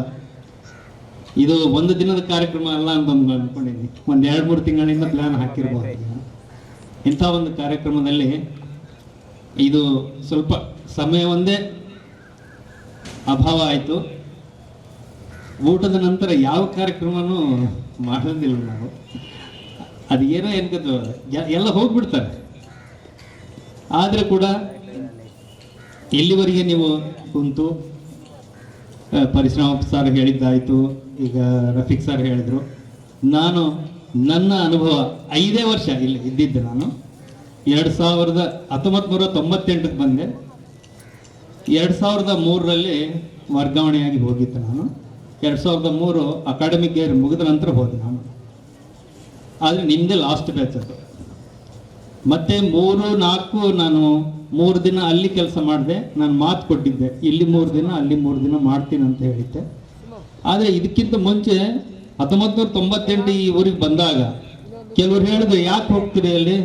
ಇದು ಒಂದು ದಿನದ ಕಾರ್ಯಕ್ರಮ ಅಲ್ಲ ಅಂತ ಅಂದ್ಕೊಂಡಿದ್ದೀನಿ. ಒಂದು 2-3 ತಿಂಗಳಿಂದ ಪ್ಲ್ಯಾನ್ ಹಾಕಿರ್ಬೋದು. ಇಂಥ ಒಂದು ಕಾರ್ಯಕ್ರಮದಲ್ಲಿ ಇದು ಸ್ವಲ್ಪ ಸಮಯ ಒಂದೇ ಅಭಾವ ಆಯಿತು. ಊಟದ ನಂತರ ಯಾವ ಕಾರ್ಯಕ್ರಮನೂ ಮಾಡೋದಿಲ್ಲ ನಾವು. ಅದು ಏನೋ ಎನ್ಕದ್ದು ಎಲ್ಲ ಹೋಗ್ಬಿಡ್ತಾರೆ. ಆದರೆ ಕೂಡ ಇಲ್ಲಿವರೆಗೆ ನೀವು ಕುಂತು ಪರಿಶ್ರಮ ಸರ್ ಹೇಳಿದ್ದಾಯಿತು, ಈಗ ರಫೀಕ್ ಸರ್ ಹೇಳಿದರು. ನಾನು ನನ್ನ ಅನುಭವ 5 ವರ್ಷ ಇಲ್ಲಿ ಇದ್ದಿದ್ದೆ. ನಾನು 1998ಕ್ಕೆ ಬಂದೆ. 2003ರಲ್ಲಿ ವರ್ಗಾವಣೆಯಾಗಿ ಹೋಗಿದ್ದೆ. ನಾನು 2003 ಅಕಾಡೆಮಿಕ್ ಇಯರ್ ಮುಗಿದ ನಂತರ ಹೋದೆ ನಾನು. ಆದರೆ ನಿಮ್ಮದೇ ಲಾಸ್ಟ್ ಬ್ಯಾಚ್ ಅದು. ಮತ್ತು 3-4 ನಾನು 3 ದಿನ ಅಲ್ಲಿ ಕೆಲಸ ಮಾಡಿದೆ. ನಾನು ಮಾತು ಕೊಟ್ಟಿದ್ದೆ, ಇಲ್ಲಿ 3 ದಿನ ಅಲ್ಲಿ 3 ದಿನ ಮಾಡ್ತೀನಿ ಅಂತ ಹೇಳಿದ್ದೆ. ಆದರೆ ಇದಕ್ಕಿಂತ ಮುಂಚೆ 1998 ಈ ಊರಿಗೆ ಬಂದಾಗ ಕೆಲವರು ಹೇಳಿದ್ರು, ಯಾಕೆ ಹೋಗ್ತೀರಿ ಅಲ್ಲಿ,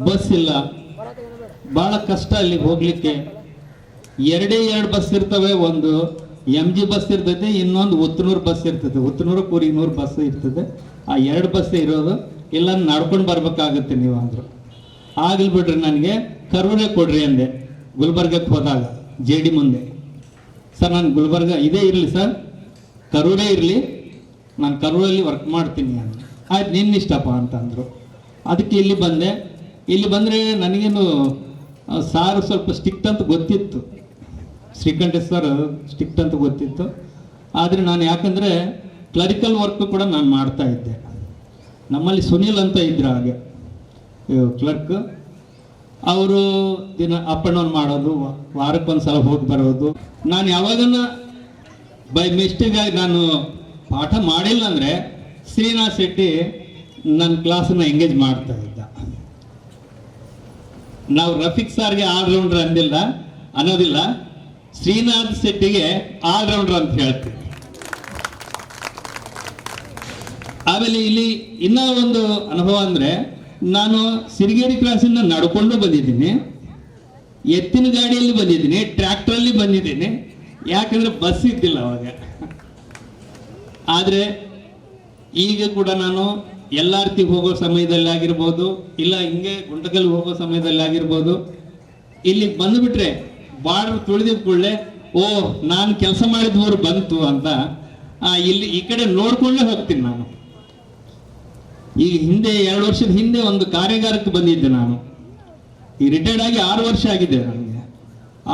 ಬಸ್ ಇಲ್ಲ, ಭಾಳ ಕಷ್ಟ ಅಲ್ಲಿಗೆ ಹೋಗ್ಲಿಕ್ಕೆ. 2 ಬಸ್ ಇರ್ತವೆ. ಒಂದು MG ಬಸ್ ಇರ್ತದೆ, ಇನ್ನೊಂದು ಉತ್ತನೂರು ಬಸ್ ಇರ್ತದೆ. ಉತ್ತನೂರು ಕೂರಿನೂರು ಬಸ್ ಇರ್ತದೆ. ಆ 2 ಬಸ್ ಇರೋದು, ಇಲ್ಲ ನಡ್ಕೊಂಡು ಬರ್ಬೇಕಾಗುತ್ತೆ ನೀವು ಅಂದರು. ಆಗಲಿ ಬಿಡ್ರಿ, ನನಗೆ ಕರೂರೇ ಕೊಡ್ರಿ ಅಂದೆ. ಗುಲ್ಬರ್ಗಕ್ಕೆ ಹೋದಾಗ JD ಮುಂದೆ, ಸರ್ ನಾನು ಗುಲ್ಬರ್ಗ ಇದೇ ಇರಲಿ ಸರ್, ಕರೂರೇ ಇರಲಿ, ನಾನು ಕರೂರಲ್ಲಿ ವರ್ಕ್ ಮಾಡ್ತೀನಿ ಅಂತ. ಆಯ್ತು ನಿನ್ನಿಷ್ಟಪ್ಪ ಅಂತಂದರು. ಅದಕ್ಕೆ ಇಲ್ಲಿ ಬಂದೆ. ಇಲ್ಲಿ ಬಂದರೆ ನನಗೇನು ಸಾರು ಸ್ವಲ್ಪ ಸ್ಟ್ರಿಕ್ಟ್ ಅಂತ ಗೊತ್ತಿತ್ತು, ಶ್ರೀಕಂಠೇಶ್ ಸರ್ ಸ್ಟ್ರಿಕ್ಟ್ ಅಂತ ಗೊತ್ತಿತ್ತು. ಆದರೆ ನಾನು ಯಾಕಂದರೆ ಕ್ಲರಿಕಲ್ ವರ್ಕ್ ಕೂಡ ನಾನು ಮಾಡ್ತಾ ಇದ್ದೆ. ನಮ್ಮಲ್ಲಿ ಸುನೀಲ್ ಅಂತ ಇದ್ರು ಹಾಗೆ ಕ್ಲರ್ಕ್. ಅವರು ದಿನ ಅಪ್ ಆ್ಯಂಡ್ ಡೌನ್ ಮಾಡೋದು, ವಾರಕ್ಕೊಂದು ಸಲ ಹೋಗಿ ಬರೋದು. ನಾನು ಯಾವಾಗನ್ನ ಬೈ ಮಿಸ್ಟೇಕಾಗಿ ನಾನು ಪಾಠ ಮಾಡಿಲ್ಲ ಅಂದರೆ ಶ್ರೀನಾಥ್ ಶೆಟ್ಟಿ ನನ್ನ ಕ್ಲಾಸನ್ನು ಎಂಗೇಜ್ ಮಾಡ್ತಾ ಇದ್ದ. ನಾವು ರಫೀಕ್ ಸಾರ್ಗೆ ಆಲ್ರೌಂಡ್ರ್ ಅನ್ನೋದಿಲ್ಲ, ಶ್ರೀನಾಥ್ ಶೆಟ್ಟಿಗೆ ಆಲ್ರೌಂಡ್ರ್ ಅಂತ ಹೇಳ್ತೀವಿ. ಆಮೇಲೆ ಇಲ್ಲಿ ಇನ್ನೂ ಒಂದು ಅನುಭವ ಅಂದರೆ, ನಾನು ಸಿರಿಗೇರಿ ಕ್ರಾಸಿಂದ ನಡ್ಕೊಂಡು ಬಂದಿದ್ದೀನಿ, ಎತ್ತಿನ ಗಾಡಿಯಲ್ಲಿ ಬಂದಿದ್ದೀನಿ, ಟ್ರ್ಯಾಕ್ಟ್ರಲ್ಲಿ ಬಂದಿದ್ದೀನಿ. ಯಾಕಂದರೆ ಬಸ್ ಇದ್ದಿಲ್ಲ ಅವಾಗ. ಆದರೆ ಈಗ ಕೂಡ ನಾನು LRTಗೆ ಹೋಗೋ ಸಮಯದಲ್ಲಿ ಆಗಿರ್ಬೋದು, ಇಲ್ಲ ಹಿಂಗೆ ಗುಂಟಕಲ್ಗೆ ಹೋಗೋ ಸಮಯದಲ್ಲಿ ಆಗಿರ್ಬೋದು, ಇಲ್ಲಿಗೆ ಬಂದುಬಿಟ್ರೆ ಬಾರ್ಡರ್ ತುಳಿದಿದ್ದ ಕೂಡಲೇ ಓ ನಾನು ಕೆಲಸ ಮಾಡಿದ ಊರು ಬಂತು ಅಂತ ಇಲ್ಲಿ ಈ ಕಡೆ ನೋಡ್ಕೊಂಡೇ ಹೋಗ್ತೀನಿ ನಾನು. ಈಗ ಹಿಂದೆ 2 ವರ್ಷದ ಹಿಂದೆ ಒಂದು ಕಾರ್ಯಾಗಾರಕ್ಕೆ ಬಂದಿದ್ದೆ ನಾನು. ಈ ರಿಟೈರ್ಡ್ ಆಗಿ 6 ವರ್ಷ ಆಗಿದೆ ನನಗೆ.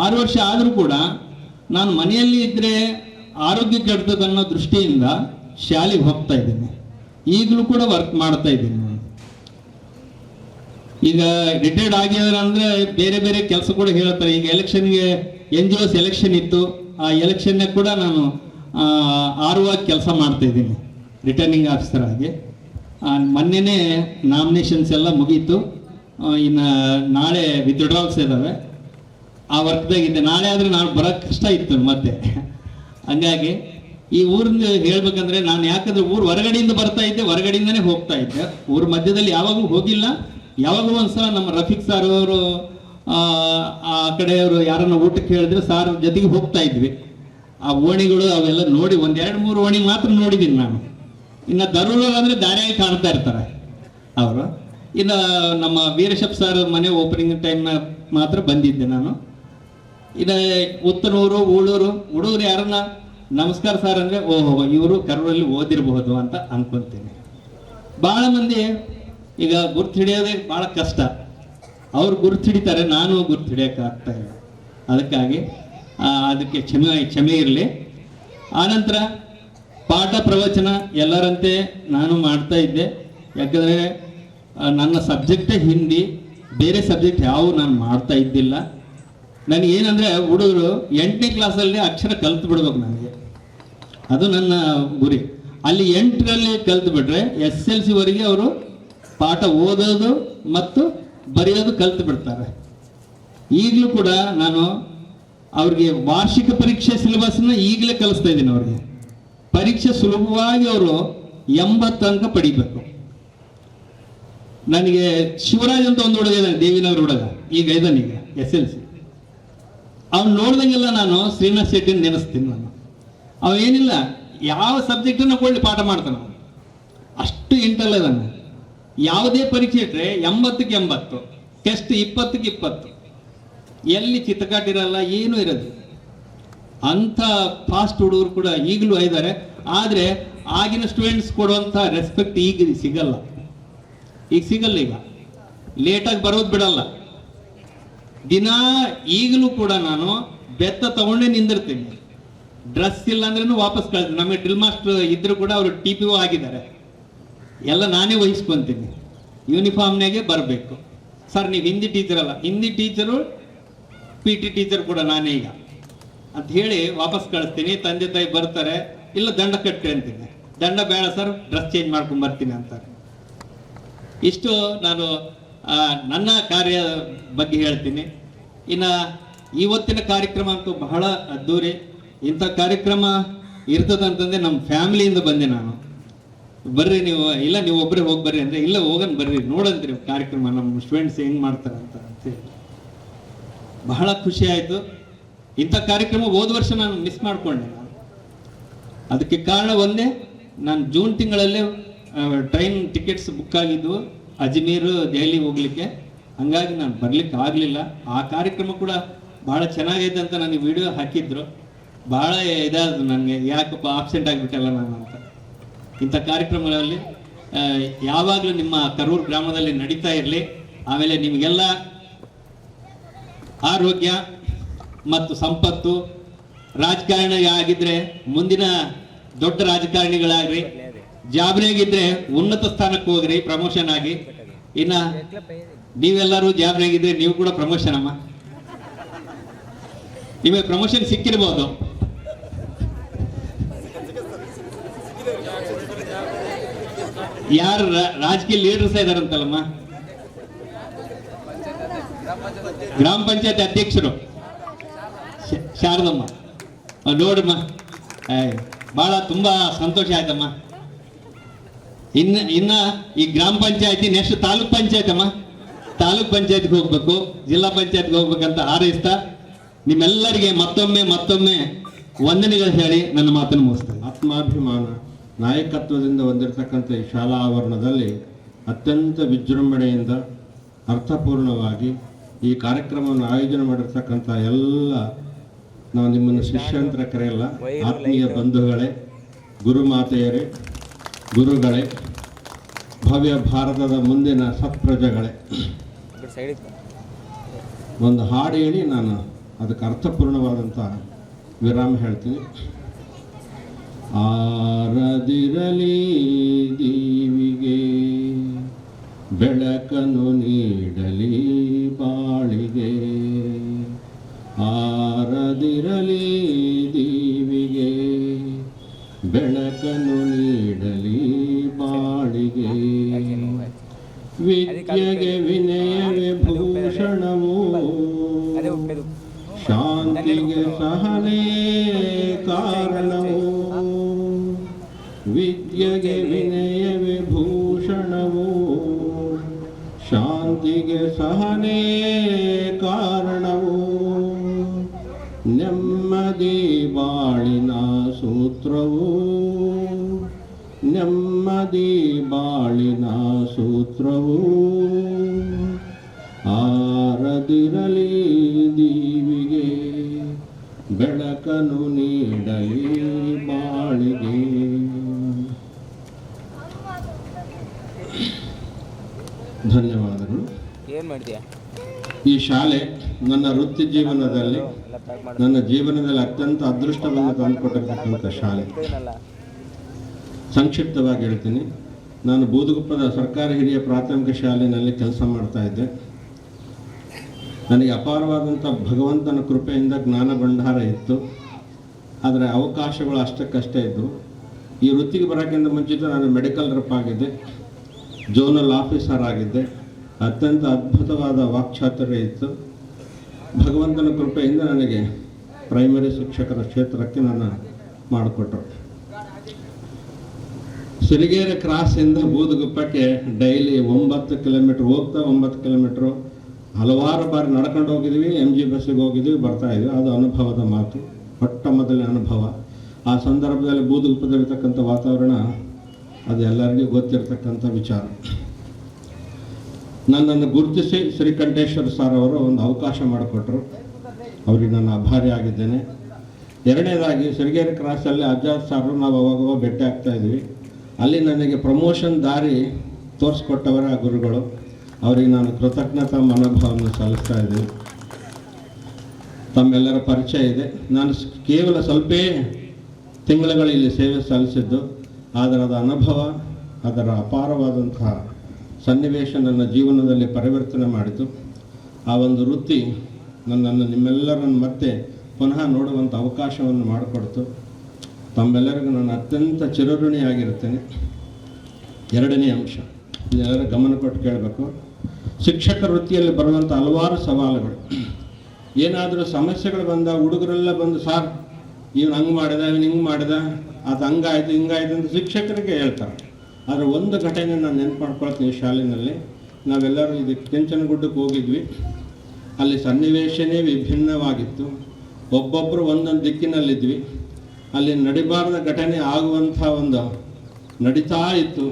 6 ವರ್ಷ ಆದರೂ ಕೂಡ ನಾನು ಮನೆಯಲ್ಲಿ ಇದ್ದರೆ ಆರೋಗ್ಯ ಕೆಡ್ತದೆ ಅನ್ನೋ ದೃಷ್ಟಿಯಿಂದ ಶಾಲೆಗೆ ಹೋಗ್ತಾ ಇದ್ದೀನಿ. ಈಗಲೂ ಕೂಡ ವರ್ಕ್ ಮಾಡ್ತಾ ಇದ್ದೀನಿ ನಾನು. ಈಗ ರಿಟೈರ್ಡ್ ಆಗಿದ್ರೆ ಅಂದರೆ ಬೇರೆ ಬೇರೆ ಕೆಲಸ ಕೂಡ ಹೇಳ್ತಾರೆ. ಈಗ ಎಲೆಕ್ಷನ್ಗೆ NGOs ಎಲೆಕ್ಷನ್ ಇತ್ತು, ಆ ಎಲೆಕ್ಷನ್ನೇ ಕೂಡ ನಾನು ಆರುವಾಗಿ ಕೆಲಸ ಮಾಡ್ತಾ ಇದ್ದೀನಿ ರಿಟರ್ನಿಂಗ್ ಆಫೀಸರ್ ಆಗಿ. ಮೊನ್ನೆನೇ ನಾಮಿನೇಷನ್ಸ್ ಎಲ್ಲ ಮುಗೀತು. ಇನ್ನು ನಾಳೆ ವಿತ್ಡ್ರಾಲ್ಸ್ ಇದ್ದಾವೆ, ಆ ವರ್ಕ್ದಾಗಿದ್ದೆ. ನಾಳೆ ಆದರೆ ನಾನು ಬರೋಕ್ಕೆ ಕಷ್ಟ ಇತ್ತು ಮತ್ತೆ. ಹಂಗಾಗಿ ಈ ಊರಿಂದ ಹೇಳ್ಬೇಕಂದ್ರೆ ನಾನು ಯಾಕಂದ್ರೆ ಊರು ಹೊರಗಡೆಯಿಂದ ಬರ್ತಾ ಇದ್ದೆ, ಹೊರಗಡೆಯಿಂದನೇ ಹೋಗ್ತಾ ಇದ್ದೆ. ಊರ ಮಧ್ಯದಲ್ಲಿ ಯಾವಾಗಲೂ ಹೋಗಿಲ್ಲ. ಯಾವಾಗಲೂ ಒಂದ್ಸಲ ನಮ್ಮ ರಫೀಕ್ ಸಾರ್ ಅವರು ಆ ಕಡೆಯವರು ಯಾರನ್ನ ಊಟಕ್ಕೆ ಹೇಳಿದ್ರೆ ಸಾರ್ ಜೊತೆಗೆ ಹೋಗ್ತಾ ಇದ್ವಿ. ಆ ಓಣಿಗಳು ಅವೆಲ್ಲ ನೋಡಿ 1-2-3 ಓಣಿ ಮಾತ್ರ ನೋಡಿದ್ದೀನಿ ನಾನು. ಇನ್ನು ದರೂರಲ್ಲಿ ಅಂದರೆ ದಾರಿಯಾಗಿ ಕಾಣ್ತಾ ಇರ್ತಾರೆ ಅವರು. ಇನ್ನು ನಮ್ಮ ವೀರಶಪ್ ಸರ್ ಮನೆ ಓಪನಿಂಗ್ ಟೈಮ್ನ ಮಾತ್ರ ಬಂದಿದ್ದೆ ನಾನು. ಇನ್ನು ಉತ್ತನೂರು ಊಳೂರು ಹುಡುಗರು ಯಾರನ್ನ ನಮಸ್ಕಾರ ಸರ್ ಅಂದರೆ ಓಹೋ ಇವರು ಕರೂರಲ್ಲಿ ಓದಿರಬಹುದು ಅಂತ ಅನ್ಕೊಂತೀನಿ. ಭಾಳ ಮಂದಿ ಈಗ ಗುರ್ತು ಹಿಡಿಯೋದೇ ಭಾಳ ಕಷ್ಟ. ಅವ್ರು ಗುರ್ತು ಹಿಡಿತಾರೆ, ನಾನು ಗುರ್ತು ಹಿಡಿಯೋಕೆ ಆಗ್ತಾ ಇಲ್ಲ. ಅದಕ್ಕಾಗಿ ಅದಕ್ಕೆ ಕ್ಷಮೆ ಇರಲಿ. ಆನಂತರ ಪಾಠ ಪ್ರವಚನ ಎಲ್ಲರಂತೆ ನಾನು ಮಾಡ್ತಾ ಇದ್ದೆ. ಯಾಕಂದರೆ ನನ್ನ ಸಬ್ಜೆಕ್ಟೇ ಹಿಂದಿ, ಬೇರೆ ಸಬ್ಜೆಕ್ಟ್ ಯಾವ ನಾನು ಮಾಡ್ತಾ ಇದ್ದಿಲ್ಲ. ನನಗೇನಂದರೆ ಹುಡುಗರು 8ನೇ ಕ್ಲಾಸಲ್ಲಿ ಅಕ್ಷರ ಕಲ್ತು ಬಿಡ್ಬೇಕು ನನಗೆ, ಅದು ನನ್ನ ಗುರಿ. ಅಲ್ಲಿ 8ರಲ್ಲಿ ಕಲ್ತು ಬಿಟ್ರೆ SSLC ಅವರು ಪಾಠ ಓದೋದು ಮತ್ತು ಬರೆಯೋದು ಕಲ್ತು ಬಿಡ್ತಾರೆ. ಈಗಲೂ ಕೂಡ ನಾನು ಅವ್ರಿಗೆ ವಾರ್ಷಿಕ ಪರೀಕ್ಷೆ ಸಿಲೆಬಸ್ನ ಈಗಲೇ ಕಲಿಸ್ತಾ ಇದ್ದೀನಿ. ಅವ್ರಿಗೆ ಪರೀಕ್ಷೆ ಸುಲಭವಾಗಿ ಅವರು 80 ಅಂಕ ಪಡಿಬೇಕು. ನನಗೆ ಶಿವರಾಜ್ ಅಂತ ಒಂದು ಹುಡುಗ ಇದ್ದಾನೆ, ದೇವಿನಗರ ಹುಡುಗ, ಈಗ ಇದ್ದಾನೀಗ SSLC. ಅವ್ನು ನೋಡ್ದಂಗೆಲ್ಲ ನಾನು ಶ್ರೀನಾಥ್ ಶೆಟ್ಟಿನ ನೆನೆಸ್ತೀನಿ ನಾನು. ಅವೇನಿಲ್ಲ, ಯಾವ ಸಬ್ಜೆಕ್ಟನ್ನು ಕೊಳ್ಳಿ ಪಾಠ ಮಾಡ್ತಾನೆ, ಅಷ್ಟು ಇಂಟಲ್ ಇದ್ದಾನೆ. ಯಾವುದೇ ಪರೀಕ್ಷೆ ಇಟ್ಟರೆ 80ಕ್ಕೆ 80, ಟೆಸ್ಟ್ 20ಕ್ಕೆ 20, ಎಲ್ಲಿ ಚಿತ್ತಕಾಟಿರಲ್ಲ, ಏನೂ ಇರೋದು. ಅಂಥ ಫಾಸ್ಟ್ ಹುಡುಗರು ಕೂಡ ಈಗಲೂ ಇದ್ದಾರೆ. ಆದರೆ ಆಗಿನ ಸ್ಟೂಡೆಂಟ್ಸ್ ಕೊಡುವಂಥ ರೆಸ್ಪೆಕ್ಟ್ ಈಗ ಸಿಗಲ್ಲ. ಈಗ ಲೇಟಾಗಿ ಬರೋದು ಬಿಡಲ್ಲ. ದಿನ ಈಗಲೂ ಕೂಡ ನಾನು ಬೆತ್ತ ತಗೊಂಡೇ ನಿಂದಿರ್ತೀನಿ. ಡ್ರೆಸ್ ಇಲ್ಲ ಅಂದ್ರೂ ವಾಪಸ್ ಕಳ್ತೀನಿ. ನಮಗೆ ಡ್ರಿಲ್ ಮಾಸ್ಟರ್ ಇದ್ರು ಕೂಡ ಅವರು TPO ಆಗಿದ್ದಾರೆ. ಎಲ್ಲ ನಾನೇ ವಹಿಸ್ಕೊತೀನಿ. ಯೂನಿಫಾರ್ಮ್ನಾಗೆ ಬರಬೇಕು. ಸರ್ ನೀವು ಹಿಂದಿ ಟೀಚರ್ ಅಲ್ಲ, ಹಿಂದಿ ಟೀಚರು PT ಟೀಚರ್ ಕೂಡ ನಾನೇ ಈಗ ಅಂತ ಹೇಳಿ ವಾಪಸ್ ಕಳಿಸ್ತೀನಿ. ತಂದೆ ತಾಯಿ ಬರ್ತಾರೆ, ಇಲ್ಲ ದಂಡ ಕಟ್ಟಿ ಅಂತೀನಿ. ದಂಡ ಬೇಡ ಸರ್, ಡ್ರೆಸ್ ಚೇಂಜ್ ಮಾಡ್ಕೊಂಡು ಬರ್ತೀನಿ ಅಂತಾರೆ. ಇಷ್ಟು ನಾನು ನನ್ನ ಕಾರ್ಯ ಬಗ್ಗೆ ಹೇಳ್ತೀನಿ. ಇನ್ನು ಇವತ್ತಿನ ಕಾರ್ಯಕ್ರಮ ಅಂತೂ ಬಹಳ ಅದ್ದೂರಿ. ಇಂಥ ಕಾರ್ಯಕ್ರಮ ಇರ್ತದಂತಂದ್ರೆ ನಮ್ಮ ಫ್ಯಾಮಿಲಿಯಿಂದ ಬಂದೆ ನಾನು. ಬರ್ರಿ ನೀವು, ಇಲ್ಲ ನೀವು ಒಬ್ಬರೇ ಹೋಗಿ ಬರ್ರಿ ಅಂದರೆ, ಇಲ್ಲ ಹೋಗೋಣ ಬರ್ರಿ ನೋಡಂತ್ರಿ ಕಾರ್ಯಕ್ರಮ ನಮ್ಮ ಸ್ಟೂಡೆಂಟ್ಸ್ ಹೆಂಗೆ ಮಾಡ್ತಾರೆ ಅಂತೇಳಿ ಬಹಳ ಖುಷಿ ಆಯಿತು. ಇಂಥ ಕಾರ್ಯಕ್ರಮ ಹೋದ ವರ್ಷ ನಾನು ಮಿಸ್ ಮಾಡಿಕೊಂಡೆ. ನಾನು ಅದಕ್ಕೆ ಕಾರಣ ಒಂದೇ, ನಾನು ಜೂನ್ ತಿಂಗಳಲ್ಲೇ ಟ್ರೈನ್ ಟಿಕೆಟ್ಸ್ ಬುಕ್ ಆಗಿದ್ವು ಅಜ್ಮೀರು ದೆಹಲಿ ಹೋಗ್ಲಿಕ್ಕೆ. ಹಂಗಾಗಿ ನಾನು ಬರ್ಲಿಕ್ಕೆ ಆಗಲಿಲ್ಲ. ಆ ಕಾರ್ಯಕ್ರಮ ಕೂಡ ಭಾಳ ಚೆನ್ನಾಗೈತೆ ಅಂತ ನನಗೆ ವಿಡಿಯೋ ಹಾಕಿದ್ರು. ಭಾಳ ಇದಾದ ನನಗೆ, ಯಾಕಪ್ಪ ಆಬ್ಸೆಂಟ್ ಆಗಿಬಿಟ್ಟಲ್ಲ ನಾನು ಅಂತ. ಇಂಥ ಕಾರ್ಯಕ್ರಮಗಳಲ್ಲಿ ಯಾವಾಗಲೂ ನಿಮ್ಮ ಕರೂರು ಗ್ರಾಮದಲ್ಲಿ ನಡೀತಾ ಇರಲಿ. ಆಮೇಲೆ ನಿಮಗೆಲ್ಲ ಆರೋಗ್ಯ ಮತ್ತು ಸಂಪತ್ತು, ರಾಜಕಾರಣ ಆಗಿದ್ರೆ ಮುಂದಿನ ದೊಡ್ಡ ರಾಜಕಾರಣಿಗಳಾಗ್ರಿ, ಜಾಬ್ರಿಯಾಗಿದ್ರೆ ಉನ್ನತ ಸ್ಥಾನಕ್ಕೆ ಹೋಗ್ರಿ ಪ್ರಮೋಷನ್ ಆಗಿ. ಇನ್ನು ನೀವೆಲ್ಲರೂ ಜಾಬ್ರಿಯಾಗಿದ್ರೆ ನೀವು ಕೂಡ ಪ್ರಮೋಷನ್ ಅಮ್ಮ, ನಿಮಗೆ ಪ್ರಮೋಷನ್ ಸಿಕ್ಕಿರ್ಬೋದು. ಯಾರು ರಾಜಕೀಯ ಲೀಡರ್ಸ್ ಇದಾರಂತಲ್ಲಮ್ಮ, ಗ್ರಾಮ ಪಂಚಾಯತ್ ಅಧ್ಯಕ್ಷರು ಶಾರದಮ್ಮ, ನೋಡಮ್ಮ, ಬಹಳ ತುಂಬಾ ಸಂತೋಷ ಆಯ್ತಮ್ಮ. ಇನ್ನ ಈ ಗ್ರಾಮ ಪಂಚಾಯತಿ ನೆಕ್ಸ್ಟ್ ತಾಲೂಕ್ ಪಂಚಾಯತ್ ಅಮ್ಮ, ತಾಲೂಕ್ ಪಂಚಾಯತ್ಗೆ ಹೋಗ್ಬೇಕು, ಜಿಲ್ಲಾ ಪಂಚಾಯತ್ಗೆ ಹೋಗ್ಬೇಕಂತ ಹಾರೈಸ್ತಾ ನಿಮ್ಮೆಲ್ಲರಿಗೆ ಮತ್ತೊಮ್ಮೆ ವಂದನೆಗಳು ಹೇಳಿ ನನ್ನ ಮಾತನ್ನು ಮುಗಿಸ್ತೇನೆ. ಆತ್ಮಾಭಿಮಾನ ನಾಯಕತ್ವದಿಂದ ಹೊಂದಿರತಕ್ಕಂಥ ಈ ಶಾಲಾ ಆವರಣದಲ್ಲಿ ಅತ್ಯಂತ ವಿಜೃಂಭಣೆಯಿಂದ ಅರ್ಥಪೂರ್ಣವಾಗಿ ಈ ಕಾರ್ಯಕ್ರಮವನ್ನು ಆಯೋಜನೆ ಮಾಡಿರ್ತಕ್ಕಂಥ ಎಲ್ಲ ನಾವು ನಿಮ್ಮನ್ನು ಶಿಷ್ಯಂತರ ಕರೆಯಲ್ಲ, ಆತ್ಮೀಯ ಬಂಧುಗಳೇ, ಗುರುಮಾತೆಯರೇ, ಗುರುಗಳೇ, ಭವ್ಯ ಭಾರತದ ಮುಂದಿನ ಸತ್ಪ್ರಜೆಗಳೇ, ಒಂದು ಹಾಡು ಹೇಳಿ ನಾನು ಅದಕ್ಕೆ ಅರ್ಥಪೂರ್ಣವಾದಂಥ ವಿರಾಮ ಹೇಳ್ತೀನಿ. ಆರದಿರಲಿ ದೀವಿಗೆ, ಬೆಳಕನ್ನು ನೀಡಲಿ ಬಾಳಿಗೆ. ಆರದಿರಲಿ ದೀವಿಗೆ, ಬೆಳಕನ್ನು ನೀಡಲಿ ಬಾಳಿಗೆ. ವಿದ್ಯೆಗೆ ವಿನಯವೇ ಭೂಷಣವು, ಶಾಂತಿಗೆ ಸಹನೆ ಕಾರಣವು. ವಿದ್ಯೆಗೆ ವಿನಯವೇ ಭೂಷಣವು, ಶಾಂತಿಗೆ ಸಹನೆ ಕಾರಣವು. ನೆಮ್ಮದಿ ಬಾಳಿನ ಸೂತ್ರವು, ನೆಮ್ಮದಿ ಬಾಳಿನ ಸೂತ್ರವು. ಆರದಿರಲಿ ದೀವಿಗೆ, ಬೆಳಕನ್ನು ನೀಡಲಿ ಬಾಳಿಗೆ. ಧನ್ಯವಾದಗಳು. ಈ ಶಾಲೆ ನನ್ನ ವೃತ್ತಿ ಜೀವನದಲ್ಲಿ, ನನ್ನ ಜೀವನದಲ್ಲಿ ಅತ್ಯಂತ ಅದೃಷ್ಟವನ್ನು ತಂದುಕೊಟ್ಟಿರ್ತಕ್ಕಂಥ ಶಾಲೆ. ಸಂಕ್ಷಿಪ್ತವಾಗಿ ಹೇಳ್ತೀನಿ. ನಾನು ಬೂದುಗುಪ್ಪದ ಸರ್ಕಾರಿ ಹಿರಿಯ ಪ್ರಾಥಮಿಕ ಶಾಲೆಯಲ್ಲಿ ಕೆಲಸ ಮಾಡ್ತಾ ಇದ್ದೆ. ನನಗೆ ಅಪಾರವಾದಂಥ ಭಗವಂತನ ಕೃಪೆಯಿಂದ ಜ್ಞಾನ ಭಂಡಾರ ಇತ್ತು, ಆದರೆ ಅವಕಾಶಗಳು ಅಷ್ಟಕ್ಕಷ್ಟೇ ಇದ್ದವು. ಈ ವೃತ್ತಿಗೆ ಬರೋಕ್ಕಿಂತ ಮುಂಚಿತ ನಾನು ಮೆಡಿಕಲ್ ರೆಪ್ ಆಗಿದ್ದೆ, ಝೋನಲ್ ಆಫೀಸರ್ ಆಗಿದ್ದೆ. ಅತ್ಯಂತ ಅದ್ಭುತವಾದ ವಾಕ್ಚಾತುರ್ಯ ಇತ್ತು. ಭಗವಂತನ ಕೃಪೆಯಿಂದ ನನಗೆ ಪ್ರೈಮರಿ ಶಿಕ್ಷಕರ ಕ್ಷೇತ್ರಕ್ಕೆ ನನ್ನ ಮಾಡಿಕೊಟ್ರು. ಸಿರಿಗೆರೆ ಕ್ರಾಸಿಂದ ಬೂದುಗುಪ್ಪಕ್ಕೆ ಡೈಲಿ 9 ಕಿಲೋಮೀಟ್ರ್ ಹೋಗ್ತಾ 9 ಕಿಲೋಮೀಟ್ರು ಹಲವಾರು ಬಾರಿ ನಡ್ಕೊಂಡು ಹೋಗಿದ್ವಿ, MG ಬಸ್ಸಿಗೆ ಹೋಗಿದ್ವಿ, ಬರ್ತಾ ಇದ್ವಿ. ಅದು ಅನುಭವದ ಮಾತು, ಮೊಟ್ಟ ಮೊದಲನೇ ಅನುಭವ. ಆ ಸಂದರ್ಭದಲ್ಲಿ ಬೂದುಗುಪ್ಪದಲ್ಲಿರ್ತಕ್ಕಂಥ ವಾತಾವರಣ ಅದು ಎಲ್ಲರಿಗೂ ಗೊತ್ತಿರತಕ್ಕಂಥ ವಿಚಾರ. ನನ್ನನ್ನು ಗುರುತಿಸಿ ಶ್ರೀಕಂಠೇಶ್ವರ ಸರ್ ಅವರು ಒಂದು ಅವಕಾಶ ಮಾಡಿಕೊಟ್ರು. ಅವರಿಗೆ ನಾನು ಆಭಾರಿ ಆಗಿದ್ದೇನೆ. ಎರಡನೇದಾಗಿ ಸಿರಿಗೆರೆ ಕ್ರಾಸಲ್ಲಿ ಅಜ್ಜಾದ್ ಸಾರು ನಾವು ಅವಾಗವಾಗ ಭೇಟಿ ಆಗ್ತಾ ಇದ್ವಿ. ಅಲ್ಲಿ ನನಗೆ ಪ್ರಮೋಷನ್ ದಾರಿ ತೋರಿಸ್ಕೊಟ್ಟವರ ಆ ಗುರುಗಳು. ಅವರಿಗೆ ನಾನು ಕೃತಜ್ಞತಾ ಮನೋಭಾವವನ್ನು ಸಲ್ಲಿಸ್ತಾ ಇದ್ದೀನಿ. ತಮ್ಮೆಲ್ಲರ ಪರಿಚಯ ಇದೆ. ನಾನು ಕೇವಲ ಸ್ವಲ್ಪ ತಿಂಗಳುಗಳು ಇಲ್ಲಿ ಸೇವೆ ಸಲ್ಲಿಸಿದ್ದು, ಆದರೆ ಅದರ ಅನುಭವ, ಅದರ ಅಪಾರವಾದಂತಹ ಸನ್ನಿವೇಶ ನನ್ನ ಜೀವನದಲ್ಲಿ ಪರಿವರ್ತನೆ ಮಾಡಿತು. ಆ ಒಂದು ವೃತ್ತಿ ನನ್ನನ್ನು ನಿಮ್ಮೆಲ್ಲರನ್ನು ಮತ್ತೆ ಪುನಃ ನೋಡುವಂಥ ಅವಕಾಶವನ್ನು ಮಾಡಿಕೊಡ್ತು. ತಮ್ಮೆಲ್ಲರಿಗೂ ನಾನು ಅತ್ಯಂತ ಚಿರಋಣಿಯಾಗಿರ್ತೇನೆ. ಎರಡನೇ ಅಂಶ, ಇದೆಲ್ಲರೂ ಗಮನ ಕೊಟ್ಟು ಕೇಳಬೇಕು. ಶಿಕ್ಷಕ ವೃತ್ತಿಯಲ್ಲಿ ಬರುವಂಥ ಹಲವಾರು ಸವಾಲುಗಳು. ಏನಾದರೂ ಸಮಸ್ಯೆಗಳು ಬಂದ ಹುಡುಗರೆಲ್ಲ ಬಂದು, ಸಾರ್ ಇವನು ಹಂಗೆ ಮಾಡಿದ, ಇವನು ಹಿಂಗೆ ಮಾಡಿದ, ಅದು ಹಂಗಾಯ್ತು ಹಿಂಗಾಯ್ತು ಅಂತ ಶಿಕ್ಷಕರಿಗೆ ಹೇಳ್ತಾರೆ. ಆದರೆ ಒಂದು ಘಟನೆ ನಾನು ನೆನಪು ಮಾಡ್ಕೊಳ್ತೀನಿ. ಶಾಲೆಯಲ್ಲಿ ನಾವೆಲ್ಲರೂ ಇದಕ್ಕೆ ಕೆಂಚನಗುಡ್ಡಕ್ಕೆ ಹೋಗಿದ್ವಿ. ಅಲ್ಲಿ ಸನ್ನಿವೇಶನೇ ವಿಭಿನ್ನವಾಗಿತ್ತು. ಒಬ್ಬೊಬ್ಬರು ಒಂದೊಂದು ದಿಕ್ಕಿನಲ್ಲಿದ್ವಿ. ಅಲ್ಲಿ ನಡಿಬಾರದ ಘಟನೆ ಆಗುವಂಥ ಒಂದು ನಡೀತಾ ಇತ್ತು.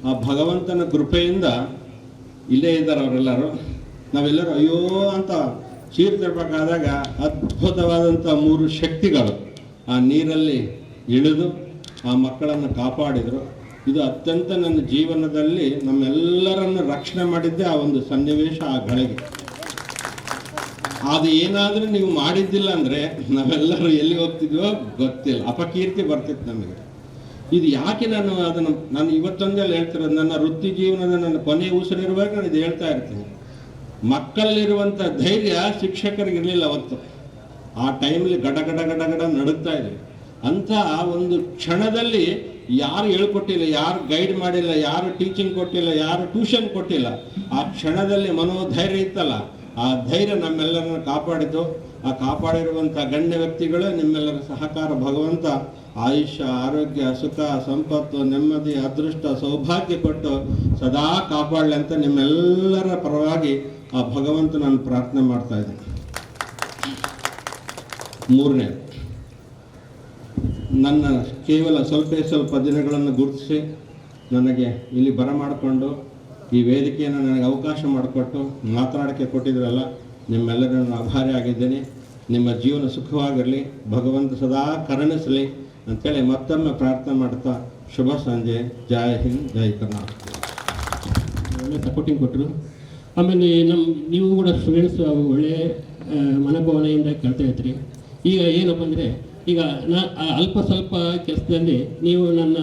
ಆ ಭಗವಂತನ ಕೃಪೆಯಿಂದ ಇಲ್ಲೇ ಇದ್ದಾರೆ ಅವರೆಲ್ಲರೂ. ನಾವೆಲ್ಲರೂ ಅಯ್ಯೋ ಅಂತ ಚೀರ್ತಿರ್ಬೇಕಾದಾಗ ಅದ್ಭುತವಾದಂಥ 3 ಶಕ್ತಿಗಳು ಆ ನೀರಲ್ಲಿ ಇಳಿದು ಆ ಮಕ್ಕಳನ್ನು ಕಾಪಾಡಿದರು. ಇದು ಅತ್ಯಂತ ನನ್ನ ಜೀವನದಲ್ಲಿ ನಮ್ಮೆಲ್ಲರನ್ನು ರಕ್ಷಣೆ ಮಾಡಿದ್ದೆ ಆ ಒಂದು ಸನ್ನಿವೇಶ, ಆ ಗಳಿಗೆ. ಅದು ಏನಾದರೂ ನೀವು ಮಾಡಿದ್ದಿಲ್ಲ ಅಂದರೆ ನಾವೆಲ್ಲರೂ ಎಲ್ಲಿ ಹೋಗ್ತಿದ್ವೋ ಗೊತ್ತಿಲ್ಲ, ಅಪಕೀರ್ತಿ ಬರ್ತಿತ್ತು ನಮಗೆ. ಇದು ಯಾಕೆ ನಾನು ಇವತ್ತೊಂದೆಲ್ಲ ಹೇಳ್ತಿರೋದು, ನನ್ನ ವೃತ್ತಿ ಜೀವನದ ನನ್ನ ಕೊನೆಯ ಉಸಿರಿರುವಾಗ ನಾನು ಇದು ಹೇಳ್ತಾ ಇರ್ತೀನಿ. ಮಕ್ಕಳಲ್ಲಿರುವಂಥ ಧೈರ್ಯ ಶಿಕ್ಷಕರಿಗೆ ಇರಲಿಲ್ಲ ಅವತ್ತು. ಆ ಟೈಮಲ್ಲಿ ಗಡ ಗಡ ಗಡ ಗಡ ನಡುಗ್ತಾ ಇದ್ವಿ. ಅಂಥ ಒಂದು ಕ್ಷಣದಲ್ಲಿ ಯಾರು ಹೇಳ್ಕೊಟ್ಟಿಲ್ಲ, ಯಾರು ಗೈಡ್ ಮಾಡಿಲ್ಲ, ಯಾರು ಟೀಚಿಂಗ್ ಕೊಟ್ಟಿಲ್ಲ, ಯಾರು ಟ್ಯೂಷನ್ ಕೊಟ್ಟಿಲ್ಲ. ಆ ಕ್ಷಣದಲ್ಲಿ ಮನೋಧೈರ್ಯ ಇತ್ತಲ್ಲ, ಆ ಧೈರ್ಯ ನಮ್ಮೆಲ್ಲರನ್ನು ಕಾಪಾಡಿತು. ಆ ಕಾಪಾಡಿರುವಂಥ ಗಣ್ಯ ವ್ಯಕ್ತಿಗಳು ನಿಮ್ಮೆಲ್ಲರ ಸಹಕಾರ ಭಗವಂತ ಆಯುಷ್ಯ, ಆರೋಗ್ಯ, ಸುಖ, ಸಂಪತ್ತು, ನೆಮ್ಮದಿ, ಅದೃಷ್ಟ, ಸೌಭಾಗ್ಯ ಕೊಟ್ಟು ಸದಾ ಕಾಪಾಡಲಿ ಅಂತ ನಿಮ್ಮೆಲ್ಲರ ಪರವಾಗಿ ಆ ಭಗವಂತ ನಾನು ಪ್ರಾರ್ಥನೆ ಮಾಡ್ತಾ ಇದ್ದೀನಿ. ಮೂರನೇ, ನನ್ನ ಕೇವಲ ಸ್ವಲ್ಪ ದಿನಗಳನ್ನು ಗುರುತಿಸಿ ನನಗೆ ಇಲ್ಲಿ ಬರಮಾಡಿಕೊಂಡು ಈ ವೇದಿಕೆಯನ್ನು ನನಗೆ ಅವಕಾಶ ಮಾಡಿಕೊಟ್ಟು ಮಾತನಾಡೋಕ್ಕೆ ಕೊಟ್ಟಿದ್ರಲ್ಲ, ನಿಮ್ಮೆಲ್ಲರನ್ನು ಆಭಾರಿ ಆಗಿದ್ದೀನಿ. ನಿಮ್ಮ ಜೀವನ ಸುಖವಾಗಿರಲಿ, ಭಗವಂತ ಸದಾ ಕರುಣಿಸಲಿ ಅಂತೇಳಿ ಮತ್ತೊಮ್ಮೆ ಪ್ರಾರ್ಥನೆ ಮಾಡ್ತಾ ಶುಭ ಸಂಜೆ. ಜೈ ಹಿಂದ್, ಜೈ ಕರ್ನಾಟಕ. ಒಳ್ಳೆ ಸಪೋರ್ಟಿಂಗ್ ಕೊಟ್ಟರು. ಆಮೇಲೆ ನೀವು ಕೂಡ ಸ್ಟೂಡೆಂಟ್ಸ್ ಒಳ್ಳೆ ಮನೋಭಾವನೆಯಿಂದ ಕೇಳ್ತಾ ಇದ್ರಿ. ಈಗ ಏನಪ್ಪ ಅಂದರೆ, ಈಗ ಅಲ್ಪ ಸ್ವಲ್ಪ ಕೆಲಸದಲ್ಲಿ ನೀವು ನನ್ನ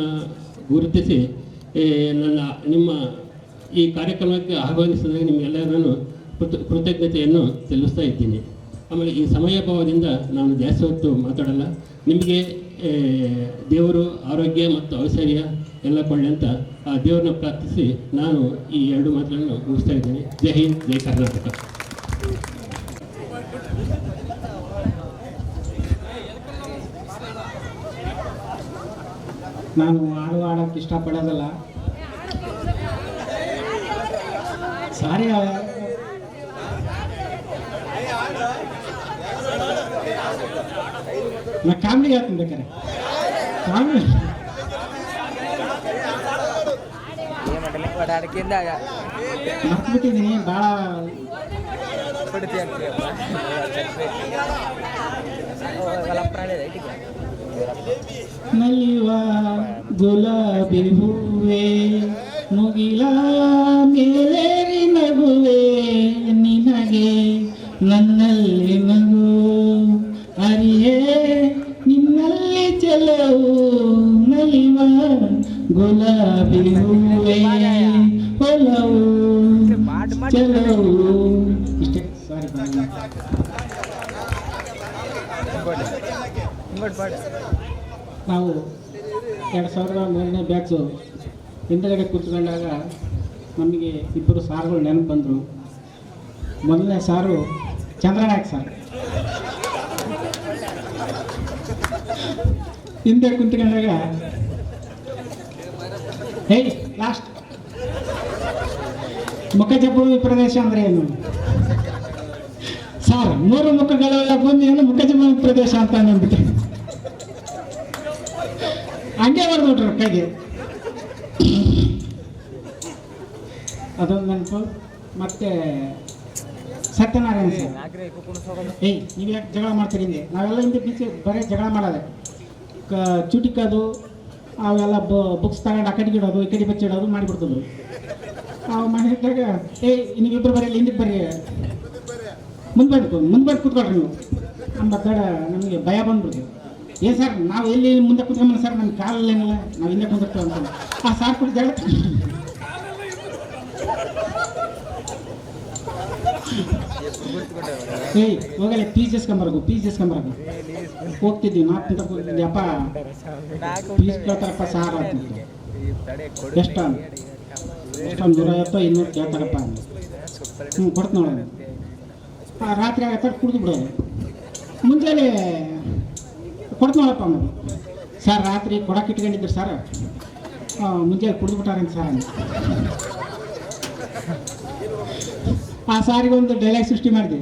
ಗುರುತಿಸಿ ನಿಮ್ಮ ಈ ಕಾರ್ಯಕ್ರಮಕ್ಕೆ ಆಹ್ವಾನಿಸಿದಾಗ ನಿಮಗೆಲ್ಲರೂ ಕೃತಜ್ಞತೆಯನ್ನು ಸಲ್ಲಿಸ್ತಾ ಇದ್ದೀನಿ. ಆಮೇಲೆ ಈ ಸಮಯಭಾವದಿಂದ ನಾನು ಜಾಸ್ತಿ ಹೊತ್ತು ಮಾತಾಡಲ್ಲ. ನಿಮಗೆ ದೇವರು ಆರೋಗ್ಯ ಮತ್ತು ಐಶ್ವರ್ಯ ಎಲ್ಲ ಕೊಳ್ಳಿ ಅಂತ ಆ ದೇವರನ್ನ ಪ್ರಾರ್ಥಿಸಿ ನಾನು ಈ 2 ಮಾತುಗಳನ್ನು ಮುಗಿಸ್ತಾ ಇದ್ದೀನಿ. ಜೈ ಹಿಂದ್, ಜೈ ಕರ್ನಾಟಕ. ನಾನು ಆಡೋಕ್ಕೆ ಇಷ್ಟಪಡೋದಲ್ಲ. ಸಾರಿ, ನಾ ಕಾಮಿಡಿ ಹೇಳ್ತೀನಿ ಬೇಕಾರೆ. ಕಾಮಿಡಿ ಮರ್ತ್ಬಿಟ್ಟಿದ್ದೀನಿ ಭಾಳ. ನಲಿವ ಗುಲಾಬಿ ಹೂವೆ ಮುಗಿಲ ಮೇಲೆ ನಗುವೆ, ನಿನಗೆ ನನ್ನಲ್ಲಿ ನಗು ಅರಿಯೇ ನಿನ್ನಲ್ಲಿ ಚೆಲವು. ನಲಿವ ಗುಲಾಬಿ ಹೂವೆ ಹೊಲವು ಚೆಲವು. ಇಷ್ಟೇ, ಸಾರಿ. ನಾವು 2003ನೇ ಬ್ಯಾಚು ಹಿಂದೆಗಡೆ ಕೂತ್ಕೊಂಡಾಗ ನಮಗೆ ಇಬ್ಬರು ಸಾರುಗಳು ನೆನಪು ಬಂದರು. ಮೊದಲನೇ ಸಾರು ಚಂದ್ರನಾಯಕ್ ಸರ್. ಹಿಂದೆ ಕುಂತ್ಕೊಂಡಾಗ ಹೇಯ್ ಲಾಸ್ಟ್ ಮುಖಜಭೂಮಿ ಪ್ರದೇಶ ಅಂದರೆ ಏನು ಸರ್? 3 ಮುಖಗಳೆಲ್ಲ ಭೂಮಿಯನ್ನು ಮುಖಜಭೂಮಿ ಪ್ರದೇಶ ಅಂತ ಅಂದ್ಬಿಟ್ಟೆ. ಹಂಗೆ ಬರ್ಬಿಟ್ರು ಕೈಗೆ. ಅದೊಂದು ನೆನಪು. ಮತ್ತೆ ಸತ್ಯನಾರಾಯಣ ಸರ್, ಏಯ್ ನೀವು ಯಾಕೆ ಜಗಳ ಮಾಡ್ತೀರಿ ಹಿಂದೆ? ನಾವೆಲ್ಲ ಹಿಂದೆ ಬೀಚ್ ಬರೀ ಜಗಳ ಮಾಡೋದೆ, ಚುಟಿಕೋದು ಅವೆಲ್ಲ ಬುಕ್ಸ್ ತಗೊಂಡು ಆ ಕಡೆಗೆ ಇಡೋದು, ಈ ಕಡೆ ಬಚ್ಚಿಡೋದು ಮಾಡಿಬಿಡ್ತದ್ದು. ನಾವು ಮಾಡಿದಾಗ ಏಯ್ ನೀವಿಬ್ಬರು ಬರೀ ಹಿಂದಕ್ಕೆ ಬರ್ರಿ, ಮುಂದೆ ಬಂದು ಕೂತ್ಕೊಳ್ರಿ ನೀವು ಅಂಬತ್ತೇಳ ನಮಗೆ ಭಯ ಬಂದ್ಬಿಡ್ತೀವಿ. ಏನು ಸರ್ ನಾವು ಎಲ್ಲಿ ಮುಂದೆ ಕೂತ್ಕೊಂಬ ಸರ್, ನಮ್ಮ ಕಾಲಲ್ಲೇನಿಲ್ಲ, ನಾವು ಹಿಂದೆ ಕುಂದಿರ್ತೇವೆ ಅಂತ ಆ ಸಾರ್ ಕೂಡ ಜಗಳ. ಏಯ್ ಹೋಗಲ್ಲ, ಫೀಸ್ ಇಸ್ಕೊಂಬರ್ಗು ಹೋಗ್ತಿದ್ವಿ. 4 ಗಂಟೆ ಹೋಗ್ತಿದ್ವಿ. ಅಪ್ಪ ಫೀಸ್ ಕೇಳ್ತಾರಪ್ಪ ಸಾರ್ ಆಗ್ತಿತ್ತು. ಎಷ್ಟೊಂದು 150-200 ಕೇಳ್ತಾರಪ್ಪ. ಕೊಡ್ತು ನೋಡೋದು. ರಾತ್ರಿ ಆಗತ್ತೆ ಕುಡಿದು ಬಿಡೋದು. ಮುಂಜಾನೆ ಕೊಡ್ತು ನೋಡಪ್ಪ ಅನ್ನೋದು. ಸರ್ ರಾತ್ರಿ ಕೊಡಕ್ಕೆ ಇಟ್ಕೊಂಡಿದ್ರು ಸರ್, ಮುಂಜಾನೆ ಕುಡಿದು ಬಿಟ್ಟಾರಂತ ಸರ್ ಅಂತ. ಆ ಸಾರಿಗೆ ಒಂದು ಡೈಲಾಗ್ ಸೃಷ್ಟಿ ಮಾಡಿದೆ.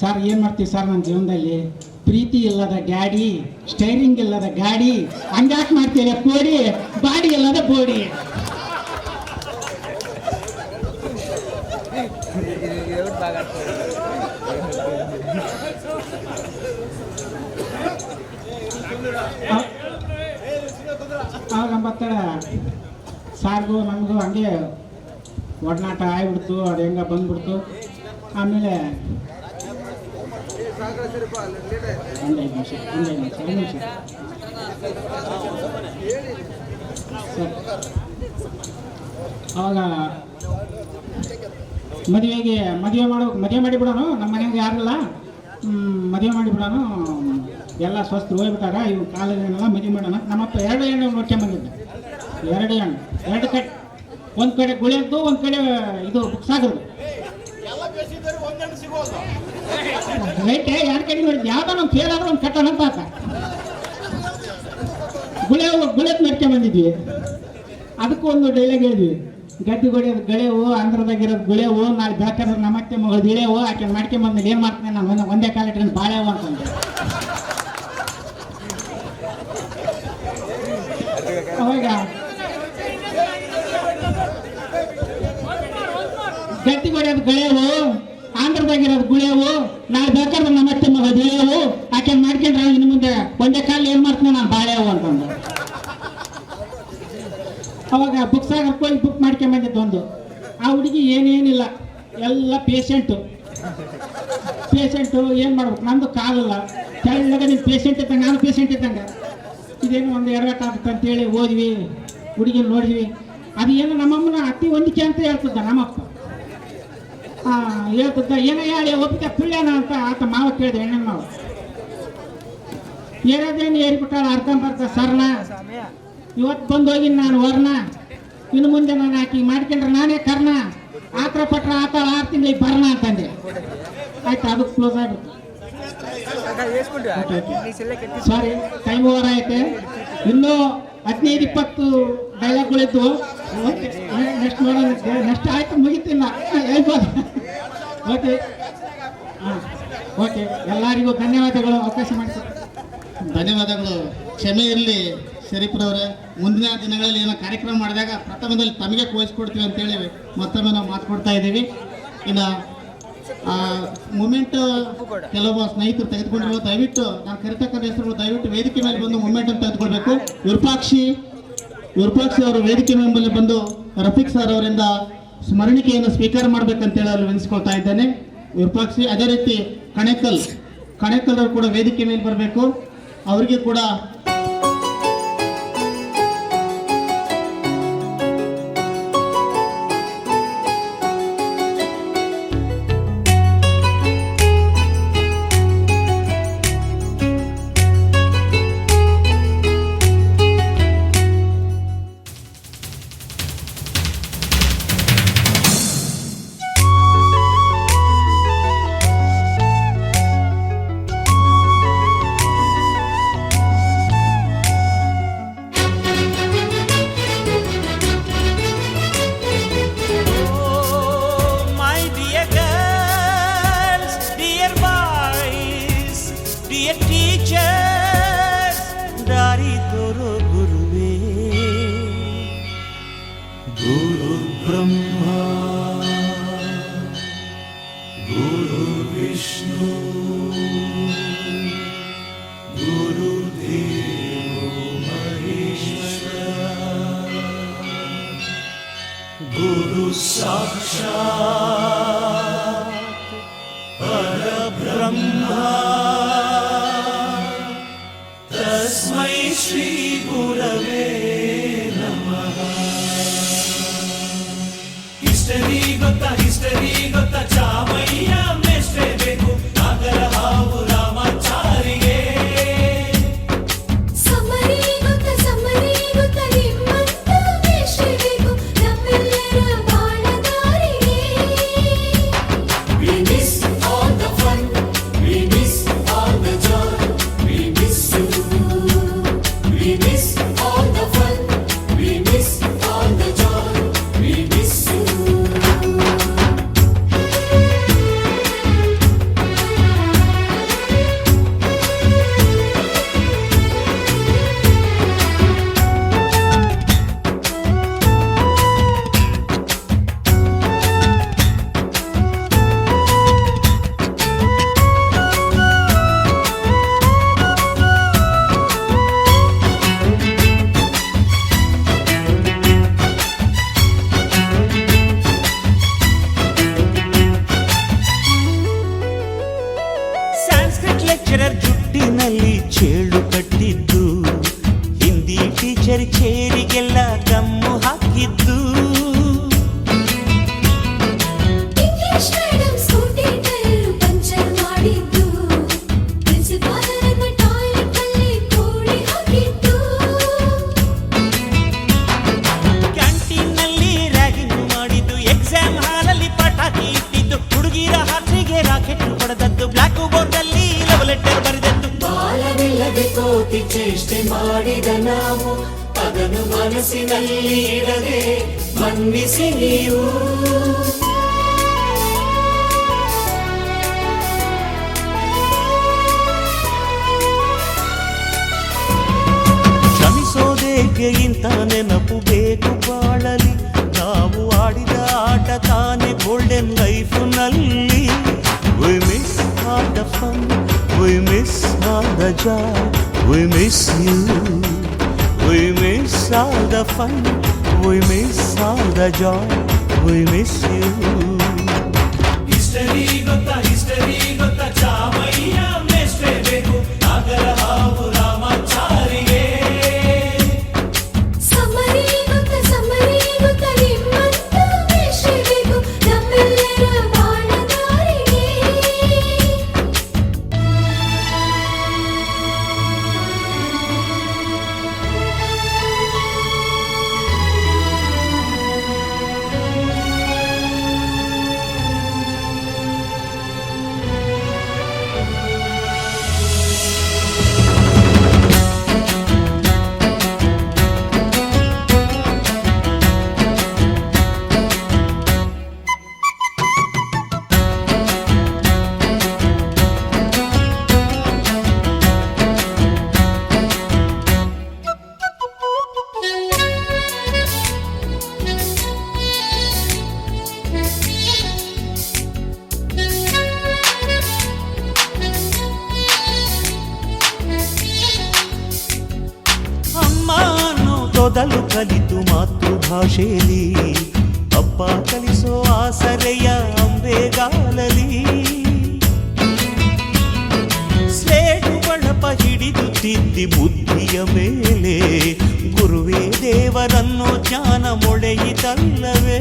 ಸರ್ ಏನು ಮಾಡ್ತೀವಿ ಸರ್ ನನ್ನ ಜೀವನದಲ್ಲಿ? ಪ್ರೀತಿ ಇಲ್ಲದ ಗಾಡಿ, ಸ್ಟೈರಿಂಗ್ ಇಲ್ಲದ ಗಾಡಿ, ಹಂಗಾಕ್ ಮಾಡ್ತೀವಿ ಕೋಡಿ, ಬಾಡಿ ಇಲ್ಲದ ಬೋಡಿ. ಅವಾಗ ಅಂಬತ್ತಡ ಸಾರ್ಗೂ ನಮಗೂ ಹಂಗೆ ಒಡನಾಟ ಆಗಿಬಿಡ್ತು. ಅದು ಹೆಂಗ ಬಂದ್ಬಿಡ್ತು. ಆಮೇಲೆ 1 ನಿಮಿಷ ಅವಾಗ ಮದುವೆ ಮಾಡಿಬಿಡೋನು. ನಮ್ಮ ಮನೆಗೆ ಯಾರಿಲ್ಲ, ಮದುವೆ ಮಾಡಿಬಿಡೋನು, ಎಲ್ಲ ಸ್ವಸ್ಥ ಹೋಗ್ಬಿಟ್ಟಾರ. ಇವು ಕಾಲೇಜಿನೆಲ್ಲ ಮದುವೆ ಮಾಡೋಣ. ನಮ್ಮಪ್ಪ 2 ಹೆಣ್ಣು ನೋಡ್ಕೊಂಬಂದಿದ್ದೆ. 2 ಹೆಣ್ಣು, 2 ಕಡೆ, ಒಂದು ಕಡೆ ಗುಳಿಯದ್ದು, ಒಂದು ಕಡೆ ಇದು ಸಾಗದು. ರೈಟ್ 2 ಕಡೆ ನೋಡಿದ್ವಿ. ಯಾವ್ದೋ ಒಂದು ಫೇಲ್ ಆದ್ರೆ ಒಂದು ಕಟ್ಟೋಣ ಅಂತ ಆತ ಗುಳಿಯದ್ ನೋಡ್ಕೊಂಬಂದಿದ್ವಿ. ಅದಕ್ಕೂ ಒಂದು ಡೈಲಾಗ್ ಹೇಳಿದ್ವಿ. ಗದ್ದೆ ಹೊಡಿಯೋದು ಗಳೆವು, ಆಂಧ್ರದಾಗಿರೋದು ಗುಳೆವು, ನಾಳೆ ಬೆಳಕಾದ್ರೆ ನಮ್ಮತ್ತೆ ಮಗಳು ಇಳೆವು, ಆಕೆ ಮಾಡ್ಕೊಂಬಂದ್ಮೇಲೆ ಏನು ಮಾಡ್ತೀನಿ ನಾನು ಒಂದೇ ಕಾಲ ಇಟ್ಕೊಂಡು ಬಾಳೆವು ಅಂತಂದೆ. ಅವಾಗ ಗಟ್ಟಿ ಹೊಡೆಯೋದು ಗಳೆವು, ಆಂಧ್ರದಾಗಿರೋದು ಗುಳೆವು, ನಾಳೆ ಬೇಕಾದ್ರೆ ನಮ್ಮ ಅತ್ತೆ ಮಗ ಬೆಳೆಯವು ಆಕೆ ಮಾಡ್ಕೊಂಡ್ರೆ ಇನ್ನು ಮುಂದೆ ಒಂದೇ ಕಾಲ ಏನ್ ಮಾಡ್ತೀನಿ ನಾನು ಬಾಳೆವು ಅಂತಂದು ಅವಾಗ ಬುಕ್ ಸಾಗರಕ್ಕೆ ಹೋಗಿ ಬುಕ್ ಮಾಡ್ಕೊಂಬಂದಿದ್ದು ಒಂದು. ಆ ಹುಡುಗಿ ಏನೇನಿಲ್ಲ, ಎಲ್ಲ ಪೇಷಂಟು ಏನು ಮಾಡ್ಬೇಕು, ನಂದು ಕಾಲಲ್ಲ ತೆಳ್ಳಗ ನೀನು ಪೇಷಂಟ್ ಇದ್ದಂಗೆ, ನಾನು ಪೇಷಂಟ್ ಇದ್ದಂಗೆ, ಇದೇನು ಒಂದು ಎಡಗಟ್ಟ ಆಗುತ್ತೆ ಅಂತೇಳಿ ಹೋದ್ವಿ, ಹುಡುಗಿನ ನೋಡಿದ್ವಿ. ಅದು ಏನು ನಮ್ಮಮ್ಮನ ಅತಿ ಹೊಂದಿಕೆ ಅಂತ ಹೇಳ್ತಿದ್ದ ನಮ್ಮಪ್ಪ. ಹೇಳ್ತಿದ್ದ ಏನೋ ಹೇಳಿ ಒಪ್ಪಿಗೆ ಪಿಳ್ಳ್ಯಾನ ಅಂತ ಆತ ಮಾವ ಕೇಳಿದೆ, ಹೆಣ್ಣಿನ ಮಾವ. ಏನಾದೇನು ಏರಿಬಿಟ್ಟಾಳ ಅರ್ಧಂಬರ್ಧ ಸರ್ನ. ಇವತ್ತು ಬಂದು ಹೋಗಿ ನಾನು ವರ್ಣ, ಇನ್ನು ಮುಂದೆ ನಾನು ಆಕಿ ಮಾಡ್ಕೊಂಡ್ರೆ ನಾನೇ ಕರ್ಣ, ಆತರ ಪಟ್ರ ಆತ 6 ತಿಂಗಳಿಗೆ ಬರ್ಣ ಅಂತಂದೆ. ಆಯ್ತು, ಅದು ಕ್ಲೋಸ್ ಆಗ್ಬಿಟ್ಟು. ಸಾರಿ, ಟೈಮ್ ಓವರ್ ಐತೆ. ಇನ್ನೂ 15-20 ಡೈಲಾಗ್ಗಳಿದ್ದು. ನೆಕ್ಸ್ಟ್ ನೋಡೋಣ, ನೆಕ್ಸ್ಟ್ ಆಯ್ತು, ಮುಗಿತಿಲ್ಲ ಹೇಳ್ಬೋದು. ಓಕೆ ಹಾಂ, ಓಕೆ. ಎಲ್ಲರಿಗೂ ಧನ್ಯವಾದಗಳು, ಅವಕಾಶ ಮಾಡಿಕೊಟ್ಟು ಧನ್ಯವಾದಗಳು. ಕ್ಷಮೆ ಇರಲಿ ಶರೀಫ್ರವರೇ, ಮುಂದಿನ ದಿನಗಳಲ್ಲಿ ಏನೋ ಕಾರ್ಯಕ್ರಮ ಮಾಡಿದಾಗ ಪ್ರಥಮದಲ್ಲಿ ತಮಗೆ ವಹಿಸ್ಕೊಡ್ತೀವಿ ಅಂತೇಳಿ ಮತ್ತೊಮ್ಮೆ ನಾವು ಮಾತು ಕೊಡ್ತಾ ಇದ್ದೀವಿ. ಇನ್ನು ಮೂಮೆಂಟ್ ಕೆಲವೊಬ್ಬ ಸ್ನೇಹಿತರು ತೆಗೆದುಕೊಂಡಿರೋ, ದಯವಿಟ್ಟು ನಾನು ಕರಿತಕ್ಕಂಥ ಹೆಸರುಗಳು ದಯವಿಟ್ಟು ವೇದಿಕೆ ಮೇಲೆ ಬಂದು ಮೂಮೆಂಟ್ ಅಂತ ತೆಗೆದುಕೊಳ್ಬೇಕು. ವಿರೂಪಾಕ್ಷಿ ಅವರು ವೇದಿಕೆ ಮೇಲೆ ಬಂದು ರಫೀಕ್ ಸರ್ ಅವರಿಂದ ಸ್ಮರಣಿಕೆಯನ್ನು ಸ್ವೀಕಾರ ಮಾಡಬೇಕಂತೇಳಿ ಅಲ್ಲಿ ವಿನಿಸ್ಕೊಳ್ತಾ ಇದ್ದೇನೆ. ವಿರೂಪಾಕ್ಷಿ, ಅದೇ ರೀತಿ ಕಣೇಕಲ್ ಅವರು ಕೂಡ ವೇದಿಕೆ ಮೇಲೆ ಬರಬೇಕು. ಅವರಿಗೆ ಕೂಡ गुरु साक्षात् परब्रह्मा तस्मै श्री गुरवे नमः. हिस्टरी ಗೊತ್ತಾ ಚಾಮಯ್ಯ ಮೇಷ್ಟ್ರೆ ಬೇಕು ನಾಗರ ಹಾವು ರಾಮಾಚಾರಿಗೆ. ಸಮರಿ ಗೊತ್ತ ನಿಮ್ಮಂತ ಮೇಷ್ಟ್ರೆ ಬೇಕು ನಮ್ಮೆಲ್ಲರ ಬಾಳದಾರಿಗೆ. We miss all the fun, we miss all the joy, we miss you. We miss all the fun, we miss all the joy, we miss you. Sanskrit lecturer ಜುಟ್ಟಿನಲ್ಲಿ ಚೇಳು ಕಟ್ಟಿದ್ದು, ಹಿಂದಿ ಟೀಚರ್ ಚೇರಿಗೆಲ್ಲ ಗಮ್ಮು ಹಾಕಿದ್ದು, English madam scooty tyre puncture ಮಾಡಿದ್ದು, ಪ್ರಿನ್ಸಿಪಾಲರನ್ನ ಟಾಯ್ಲೆಟ್ ಅಲ್ಲಿ ಕೋಳಿ ಹಾಕಿದ್ದು, ಕ್ಯಾಂಟೀನ್ನಲ್ಲಿ ರ್ಯಾಗಿಂಗ್ ಮಾಡಿದ್ದು, ಎಕ್ಸಾಮ್ ಹಾಲಲ್ಲಿ ಪಟಾಕಿ ಇಟ್ಟಿದ್ದು, ಹುಡುಗಿರ ಹಾಸಿಗೆ ರಾಕೆಟ್ ಹೊಡೆದದ್ದು, ಬ್ಲಾಕ್ ಬೋರ್ಡ್ ಅಲ್ಲಿ ಲವ್ ಲೆಟರ್ ಬರೆದದ್ದು. ಬಾಲವಿಲ್ಲದೆ ಕೋಟಿ ಚೇಷ್ಟೆ ಮಾಡಿದ ನಾವು ಅದನ್ನು ಮನಸ್ಸಿನಲ್ಲಿ ಇಡದೆ ಮನ್ನಿಸಿ ನೀವು. ಕ್ಷಮಿಸೋದೇಕೆ ಇಂಥ ನೆನಪು ಬೇಕು ಬಾಳಲಿ, ನಾವು ಆಡಿದ ಆಟ ತಾನೇ golden ಲೈಫ್ನಲ್ಲಿ. We miss all the fun, we miss all the joy, we miss you. We miss all the fun, we miss all the joy, we miss you. History ಗೊತ್ತಾ ಚಾಮಯ್ಯ ಮೇಷ್ಟ್ರೇ ಬೇಕು ನಾಗರ ಹಾವು ರಾಮಾಚಾರಿಗೆ ಸಮರಿ ಗೊತ್ತ ನಿಮ್ಮಂತ ಬೇಕು ನಮ್ಮೆಲ್ಲರ ಬಾಳಗಾರಿಗೆ ಅಮ್ಮನು ತೊದಲು ಕಲಿತು ಮಾತೃಭಾಷೆಯಲ್ಲಿ ಅಪ್ಪ ಕಲಿಸೋ ಆಸರೆಯ ಅಂಬೆಗಾಲಲಿ ಸ್ಲೇಟು ಬಳಪ ಹಿಡಿದು ತಿದ್ದಿ ಬುದ್ಧಿಯ ಮೇಲೆ ಗುರುವೇ ದೇವರನ್ನು ಜ್ಞಾನ ಮೊಳೆಯಿತಲ್ಲವೇ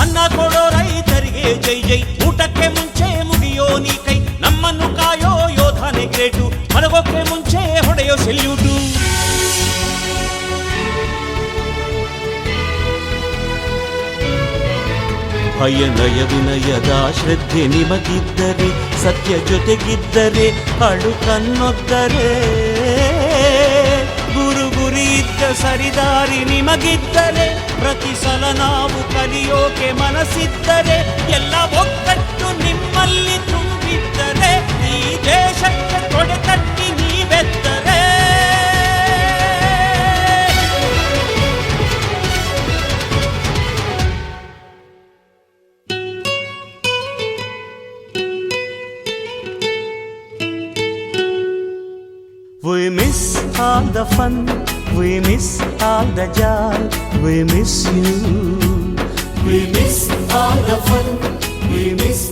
ಅನ್ನ ಕೊಡೋ ರೈತರಿಗೆ ಜೈ ಜೈ ಊಟಕ್ಕೆ ಮುಂಚೆ ಮುಗಿಯೋ ನೀ ಕೈ ನಮ್ಮನ್ನು ಕಾಯೋ ಯೋಧನೆ ಗ್ರೇಟು ಮಲಗೋಕ್ಕೆ ಮುಂಚೆ ಹೊಡೆಯೋ ಸೆಲ್ಯೂಟು ಭಯ ನಯ ವಿನಯದ ಶ್ರದ್ಧೆ ನಿಮಗಿದ್ದರೆ ಸತ್ಯ ಜೊತೆಗಿದ್ದರೆ ಅಳು ಕನ್ನೊದ್ದರೆ ಗುರಿ ಇದ್ದ ಸರಿದಾರಿ ನಿಮಗಿದ್ದರೆ ಪ್ರತಿ ಸಲ ನಾವು ಕಲಿಯೋಕೆ ಮನಸ್ಸಿದ್ದರೆ ಎಲ್ಲ ಒಗ್ಗಟ್ಟು ನಿಮ್ಮಲ್ಲಿ ತುಂಬಿದ್ದರೆ ಈ ದೇಶಕ್ಕೆ ತೊಡೆತಟ್ಟಿ ನೀವೆದ್ದರೆ We miss all the fun, we miss all the joy, we miss you. We miss all the fun, we miss